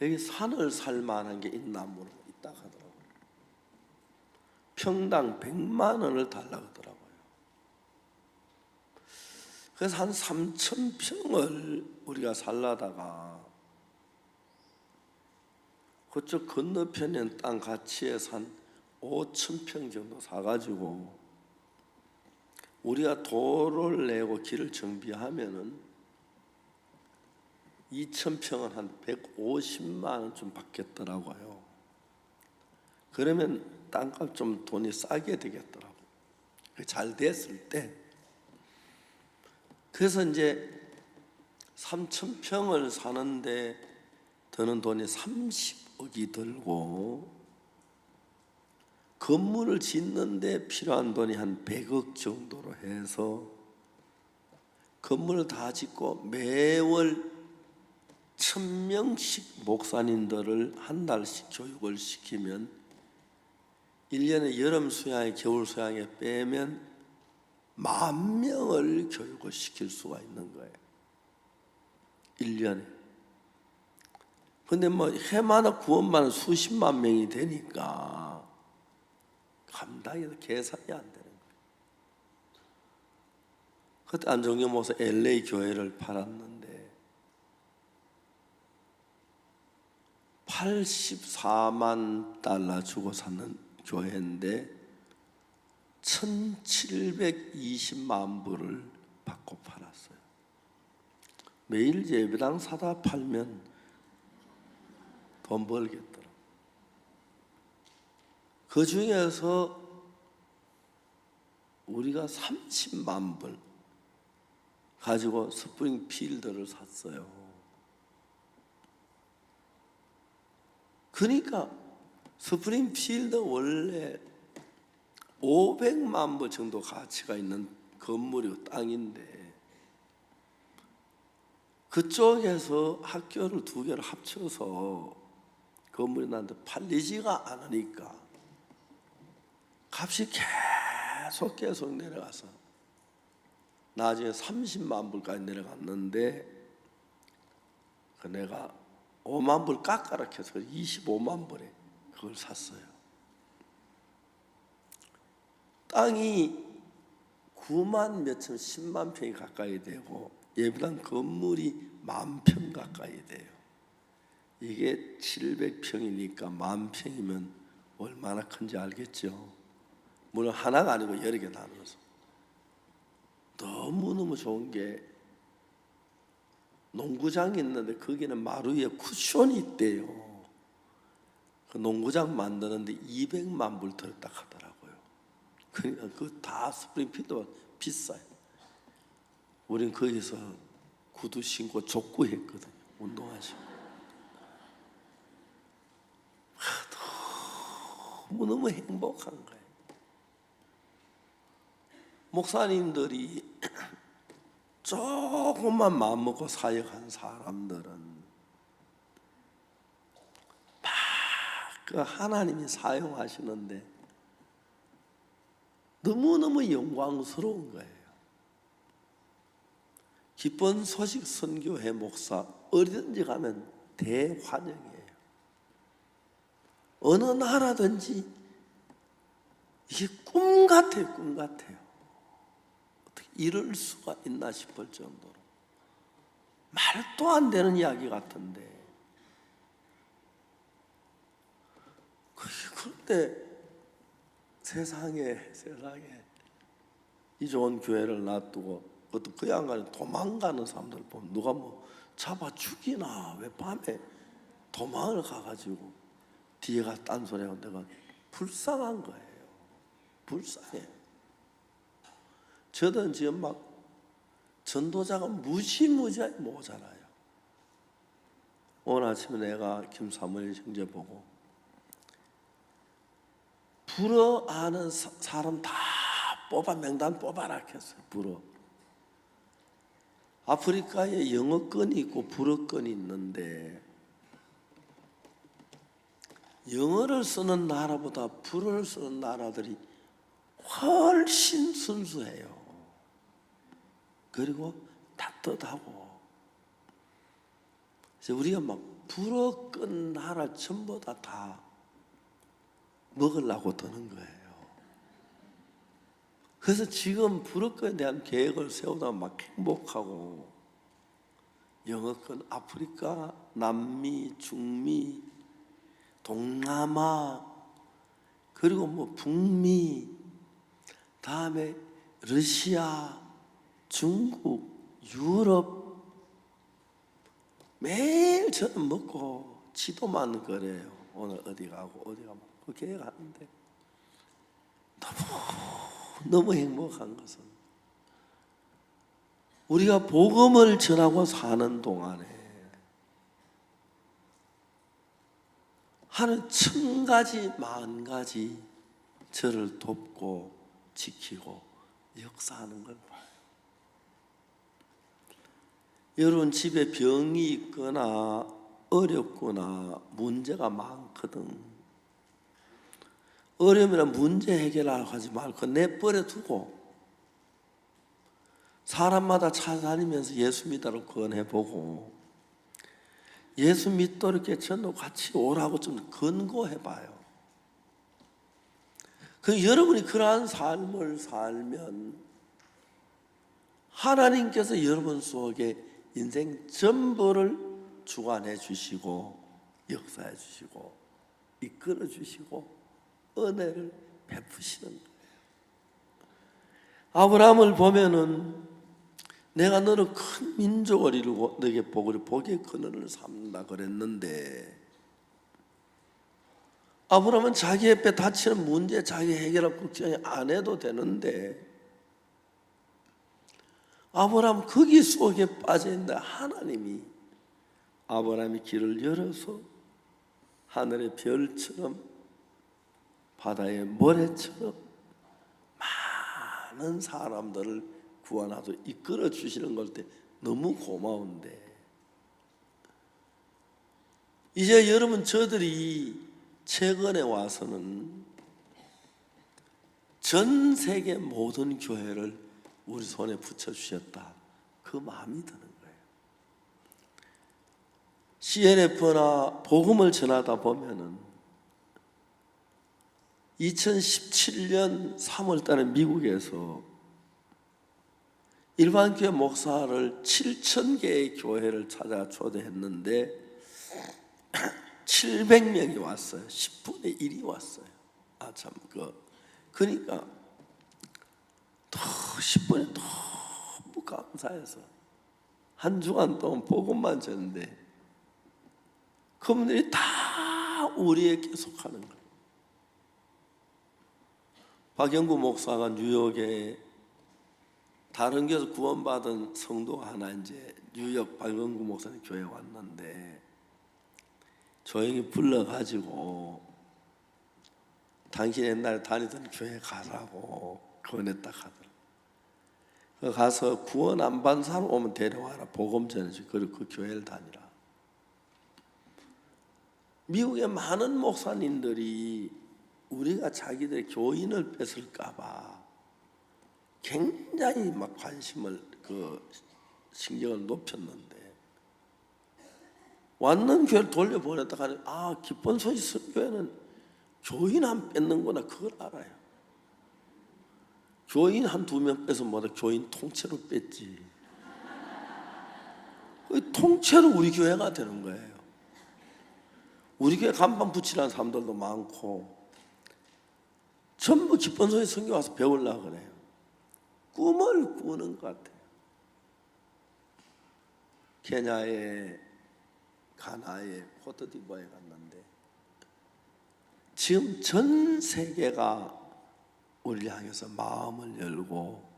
여기 산을 살 만한 게 있나 있다 하더라고요. 평당 100만 원을 달라고 하더라고요. 그래서 한 3,000평을 우리가 살라다가 그쪽 건너편에 땅 같이 해서 한 5,000평 정도 사가지고 우리가 도를 내고 길을 정비하면은 2,000평은 한 150만 원쯤 받겠더라고요. 그러면 땅값 좀 돈이 싸게 되겠더라고요. 잘 됐을 때. 그래서 이제 3,000평을 사는데 드는 돈이 30억이 들고 건물을 짓는데 필요한 돈이 한 100억 정도로 해서 건물을 다 짓고 매월 1,000명씩 목사님들을 한 달씩 교육을 시키면 1년에 여름 수양에 겨울 수양에 빼면 10,000명을 교육을 시킬 수가 있는 거예요. 1년에. 근데 뭐 해마다 구원만 수십만 명이 되니까 감당이 계산이 안 되는 거예요. 그때 안정경 목사 LA 교회를 팔았는데 84만 달러 주고 샀는 교회인데 1,720만 불을 받고 팔았어요. 매일 예배당 사다 팔면 돈 벌겠더라고요. 그 중에서 우리가 30만 불 가지고 스프링필드를 샀어요. 그러니까 스프링필드 원래 500만 불 정도 가치가 있는 건물이고 땅인데 그쪽에서 학교를 두 개를 합쳐서 건물이 나한테 팔리지가 않으니까 값이 계속 내려가서 나중에 30만 불까지 내려갔는데 그 내가 5만 불 깎아라 해서 25만 불에 그걸 샀어요. 땅이 9만 몇천 10만 평이 가까이 되고 예비당 건물이 10,000평 가까이 돼요. 이게 700평이니까 10,000평이면 얼마나 큰지 알겠죠? 물론 하나가 아니고 여러 개 나눠서. 너무너무 좋은 게 농구장이 있는데 거기는 마루 위에 쿠션이 있대요. 그 농구장 만드는데 200만 불 들었다 하더라고요. 그러니까 그 다 스프링필드가 비싸요. 우린 거기서 구두 신고 족구했거든요. 운동하시고. 너무 행복한 거예요. 목사님들이 조금만 마음먹고 사역한 사람들은 막 그 하나님이 사용하시는데 너무너무 영광스러운 거예요. 기쁜 소식 선교회 목사 어디든지 가면 대환영이에요. 어느 나라든지 이게 꿈 같아요. 꿈 같아요. 어떻게 이럴 수가 있나 싶을 정도로 말도 안 되는 이야기 같은데 그런데 세상에 이 좋은 교회를 놔두고 그것도 그 양반이 도망가는 사람들 보면 누가 뭐 잡아 죽이나 왜 밤에 도망을 가가지고 뒤에가 딴소리하고 내가 불쌍한 거예요. 불쌍해. 저는 지금 막 전도자가 무지무지하게 모자라요. 오늘 아침에 내가 김사무엘 형제 보고 불어 아는 사람 다 뽑아 명단 뽑아라 했어요. 불어. 아프리카에 영어권이 있고 불어권이 있는데 영어를 쓰는 나라보다 불어를 쓰는 나라들이 훨씬 순수해요. 그리고 따뜻하고. 그래서 우리가 막 불어권 나라 전부 다 먹으려고 드는 거예요. 그래서 지금 불어권에 대한 계획을 세우다 막 행복하고 영어권 아프리카, 남미, 중미, 동남아 그리고 뭐 북미 다음에 러시아, 중국, 유럽 매일 저는 먹고 지도만 그래요. 오늘 어디 가고 어디 가고 그 계획하는데 너무 행복한 것은 우리가 복음을 전하고 사는 동안에 하는 1000가지 10,000가지 저를 돕고 지키고 역사하는 걸 봐요. 여러분 집에 병이 있거나 어렵거나 문제가 많거든. 어려우면 문제 해결하려고 하지 말고 내버려 두고 사람마다 찾아다니면서 예수 믿으라고 권해보고 예수 믿도록 이렇게 저도 같이 오라고 좀 권고해봐요. 그 여러분이 그러한 삶을 살면 하나님께서 여러분 속에 인생 전부를 주관해 주시고 역사해 주시고 이끌어 주시고 은혜를 베푸시는 거예요. 아브라함을 보면은 내가 너를 큰 민족을 이루고 너에게 복의 근원을 삼는다 그랬는데 아브라함은 자기 옆에 닥치는 문제 자기 해결할 걱정 안 해도 되는데 아브라함 거기 속에 빠져있는데 하나님이 아브라함의 길을 열어서 하늘의 별처럼 바다의 모래처럼 많은 사람들을 구원하도 이끌어 주시는 걸 때 너무 고마운데 이제 여러분 저들이 최근에 와서는 전 세계 모든 교회를 우리 손에 붙여주셨다 그 마음이 드는 거예요. CNF나 복음을 전하다 보면은 2017년 3월 달에 미국에서 일반 교회 목사를 7,000개의 교회를 찾아 초대했는데 700명이 왔어요. 10분의 1이 왔어요. 그러니까 10분에 너무 감사해서 한 주간 동안 복음만 전는데 그분들이 다 우리에게 속하는 거예요. 박영구 목사가 뉴욕에 다른 교회에서 구원받은 성도가 하나 이제 뉴욕 박영구 목사님 교회에 왔는데 조용히 불러가지고 당신 옛날에 다니던 교회 가라고 권했다 하더라. 가서 구원 안 받은 사람 오면 데려와라. 복음 전해주고 그리고 그 교회를 다니라. 미국의 많은 목사님들이 우리가 자기들의 교인을 뺏을까봐 굉장히 막 관심을 신경을 높였는데 왔는 교회를 돌려보냈다가 기쁜 소식 교회는 교인 안 뺏는구나 그걸 알아요. 교인 한 2명 뺏으면 뭐다 교인 통째로 뺐지. 통째로 우리 교회가 되는 거예요. 우리 교회 간판 붙이라는 사람들도 많고 전부 기쁜 소식 성교 와서 배우려고 그래요. 꿈을 꾸는 것 같아요. 케냐에 가나에 코트디부아에 갔는데 지금 전 세계가 우리를 향해서 마음을 열고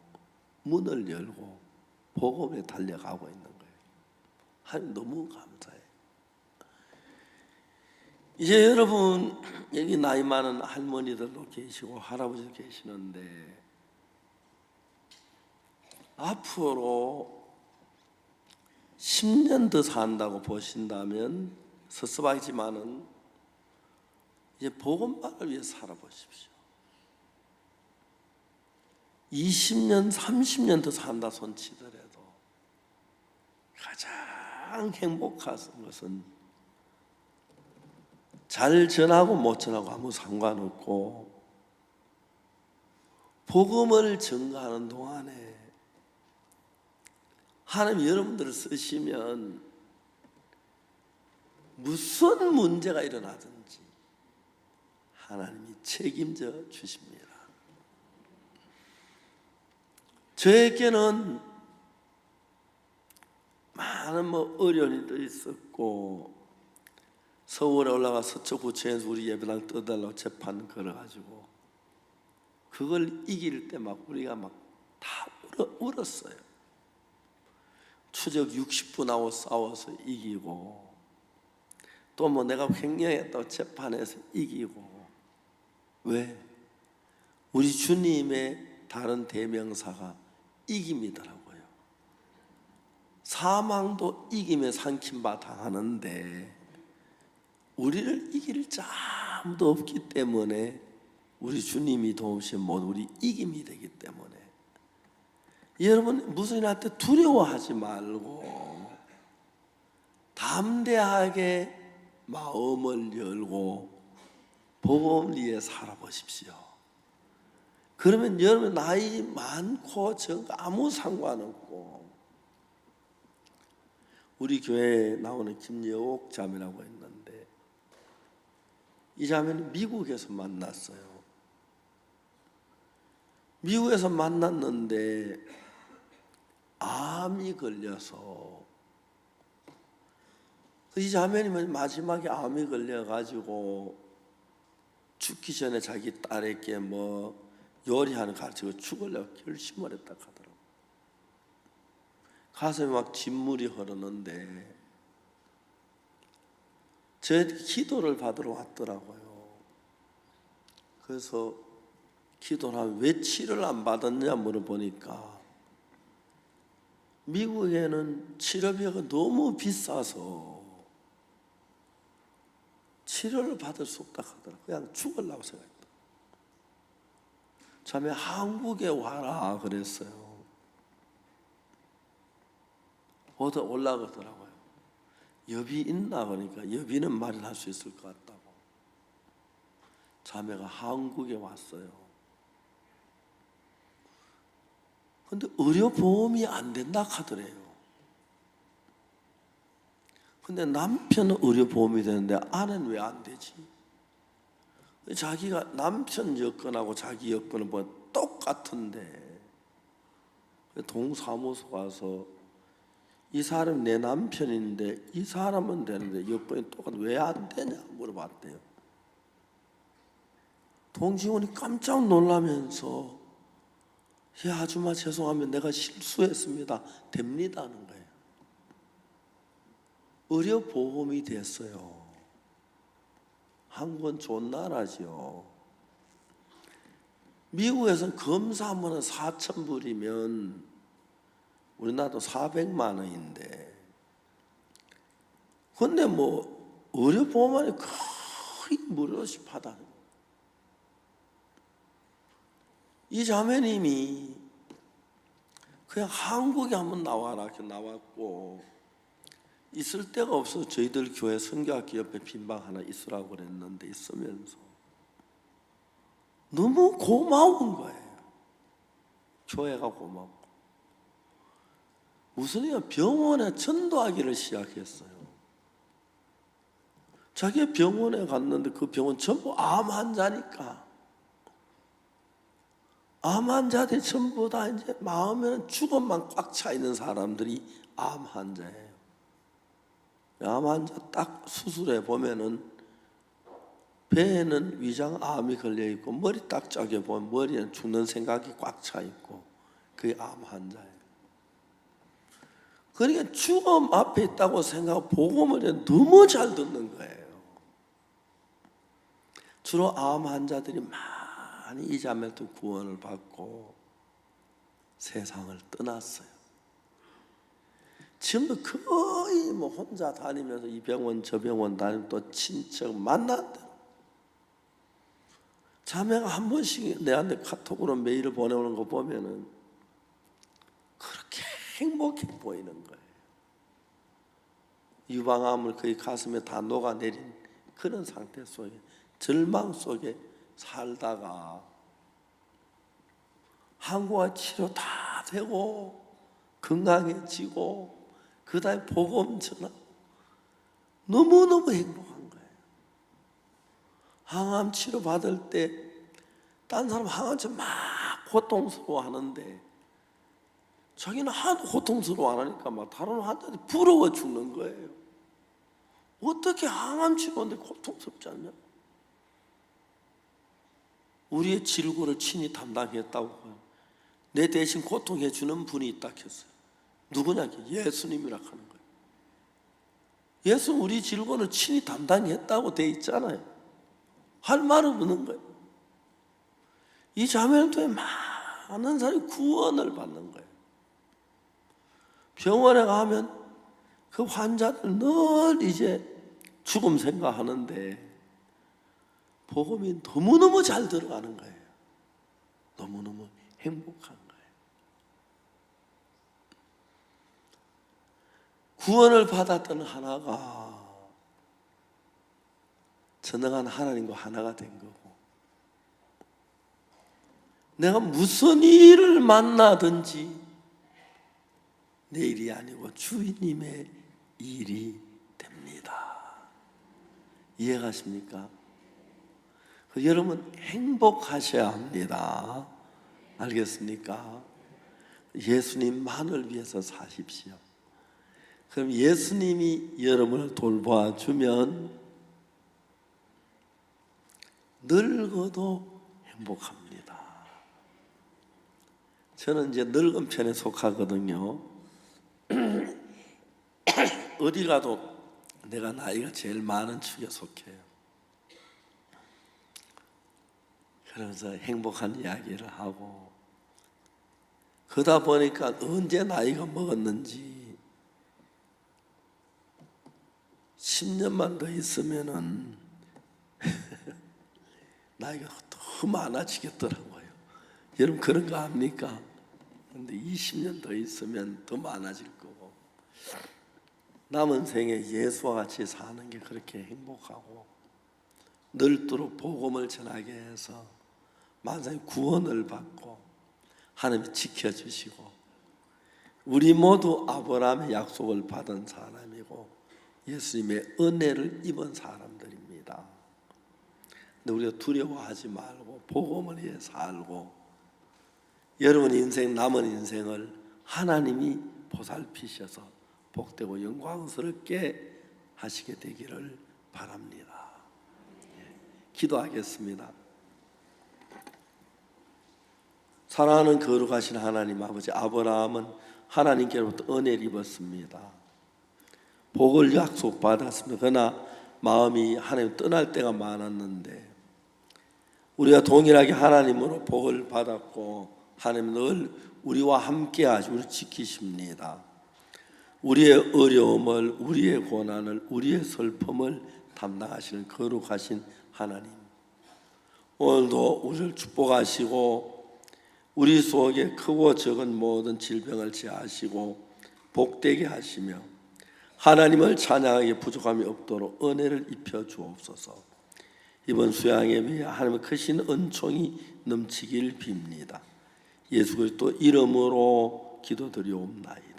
문을 열고 복음에 달려가고 있는 거예요. 하나님 너무 감사해요. 이제 여러분 여기 나이 많은 할머니들도 계시고 할아버지도 계시는데 앞으로 10년 더 산다고 보신다면 섭섭하지만은 이제 복음만을 위해 살아보십시오. 20년, 30년 더 산다 손치더라도 가장 행복한 것은 잘 전하고 못 전하고 아무 상관없고 복음을 전가하는 동안에 하나님 여러분들을 쓰시면 무슨 문제가 일어나든지 하나님이 책임져 주십니다. 저에게는 많은 어려운 일도 있었고 서울에 올라가 서초구청에서 우리 예배당 떠달라고 재판 걸어가지고 그걸 이길 때 우리가 다 울었어요. 추적 60분하고 싸워서 이기고 또 내가 횡령했다고 재판에서 이기고 왜? 우리 주님의 다른 대명사가 이김이더라고요. 사망도 이김에 삼킴바 당하는데 우리를 이길 자 아무도 없기 때문에 우리 주님이 도우시면 모두 우리 이김이 되기 때문에 여러분 무슨 일 할 때 두려워하지 말고 담대하게 마음을 열고 복음 위에 살아보십시오. 그러면 여러분 나이 많고 적고 아무 상관없고 우리 교회에 나오는 김여옥 자매라고 했는데 이 자매는 미국에서 만났어요. 미국에서 만났는데 암이 걸려서 이 자매는 마지막에 암이 걸려가지고 죽기 전에 자기 딸에게 요리하는 가르치고 죽으려고 결심을 했다 하더라고. 가슴에 막 진물이 흐르는데 저한테 기도를 받으러 왔더라고요. 그래서 기도를 하면 왜 치료를 안 받았냐 물어보니까 미국에는 치료비가 너무 비싸서 치료를 받을 수 없다 하더라고요. 그냥 죽으려고 생각했다. 자매 한국에 와라 그랬어요. 어디 올라가더라고요. 여비 있나 그러니까 여비는 마련할 수 있을 것 같다고. 자매가 한국에 왔어요. 근데 의료보험이 안 된다 하더래요. 근데 남편은 의료보험이 되는데 아내는 왜 안 되지? 자기가 남편 여건하고 자기 여건은 똑같은데 동사무소 가서 이 사람 내 남편인데 이 사람은 되는데 여건이 똑같아 왜 안 되냐 물어봤대요. 동직원이 깜짝 놀라면서 예, 아줌마 죄송하면 내가 실수했습니다. 됩니다 하는 거예요. 의료보험이 됐어요. 한국은 좋은 나라죠. 미국에서는 검사 한 번은 4,000불이면 우리나라도 400만 원인데 근데 의료보험이 거의 무료시 받아요. 이 자매님이 그냥 한국에 한번 나와라 이렇게 나왔고 있을 데가 없어서 저희들 교회 선교학교 옆에 빈방 하나 있으라고 그랬는데 있으면서 너무 고마운 거예요. 교회가 고맙고 우선이야 병원에 전도하기를 시작했어요. 자기 병원에 갔는데 그 병원 전부 암 환자니까 암 환자들이 전부 다 이제 마음에는 죽음만 꽉 차 있는 사람들이 암 환자예요. 암 환자 딱 수술해 보면은 배에는 위장암이 걸려 있고 머리 딱 쪼개 보면 머리에는 죽는 생각이 꽉 차 있고 그게 암 환자예요. 그러니까 죽음 앞에 있다고 생각하고 복음을 너무 잘 듣는 거예요. 주로 암 환자들이 많이 이 자매도 구원을 받고 세상을 떠났어요. 지금도 거의 혼자 다니면서 이 병원 저 병원 다니면 또 친척 만난다. 자매가 한 번씩 내한테 카톡으로 메일을 보내오는 거 보면은 그렇게 행복해 보이는 거예요. 유방암을 거의 가슴에 다 녹아내린 그런 상태 속에 절망 속에 살다가 항우와 치료 다 되고 건강해지고 그 다음에 복음 전하 너무너무 행복한 거예요. 항암 치료 받을 때 딴 사람 항암 치료 막 고통스러워 하는데 자기는 하도 고통스러워 안 하니까 막 다른 환자들이 부러워 죽는 거예요. 어떻게 항암 치료인데 고통스럽지 않냐? 우리의 질고를 친히 담당했다고 내 대신 고통해 주는 분이 있다 했어요. 누구냐? 예수님이라 하는 거예요. 예수는 우리 질고를 친히 담당했다고 돼 있잖아요. 할 말은 없는 거예요. 이 자매를 통해 많은 사람이 구원을 받는 거예요. 병원에 가면 그 환자들 늘 이제 죽음 생각하는데 복음이 너무너무 잘 들어가는 거예요. 너무너무 행복한 거예요. 구원을 받았던 하나가 전능한 하나님과 하나가 된 거고 내가 무슨 일을 만나든지 내 일이 아니고 주님의 일이 됩니다. 이해가십니까? 여러분 행복하셔야 합니다. 알겠습니까? 예수님만을 위해서 사십시오. 그럼 예수님이 여러분을 돌봐주면 늙어도 행복합니다. 저는 이제 늙은 편에 속하거든요. 어디 가도 내가 나이가 제일 많은 축에 속해요. 그래서 행복한 이야기를 하고, 그러다 보니까 언제 나이가 먹었는지 10년만 더 있으면은 나이가 더 많아지겠더라고요. 여러분 그런 거 압니까? 근데 20년 더 있으면 더 많아질 거고, 남은 생에 예수와 같이 사는 게 그렇게 행복하고, 늙도록 복음을 전하게 해서 만상의 구원을 받고 하나님이 지켜주시고, 우리 모두 아브라함의 약속을 받은 사람이고 예수님의 은혜를 입은 사람들입니다. 근데 우리가 두려워하지 말고 복음을 위해 살고, 여러분 인생, 남은 인생을 하나님이 보살피셔서 복되고 영광스럽게 하시게 되기를 바랍니다. 기도하겠습니다. 사랑하는 거룩하신 하나님 아버지, 아브라함은 하나님께로부터 은혜를 입었습니다. 복을 약속받았습니다. 그러나 마음이 하나님 떠날 때가 많았는데, 우리가 동일하게 하나님으로 복을 받았고 하나님 늘 우리와 함께 하시고 우리를 지키십니다. 우리의 어려움을, 우리의 고난을, 우리의 슬픔을 담당하시는 거룩하신 하나님, 오늘도 우리를 축복하시고 우리 속에 크고 적은 모든 질병을 제하시고 복되게 하시며 하나님을 찬양하기에 부족함이 없도록 은혜를 입혀 주옵소서. 이번 수양 예배에 하나님의 크신 은총이 넘치길 빕니다. 예수 그리스도 이름으로 기도드리옵나이다.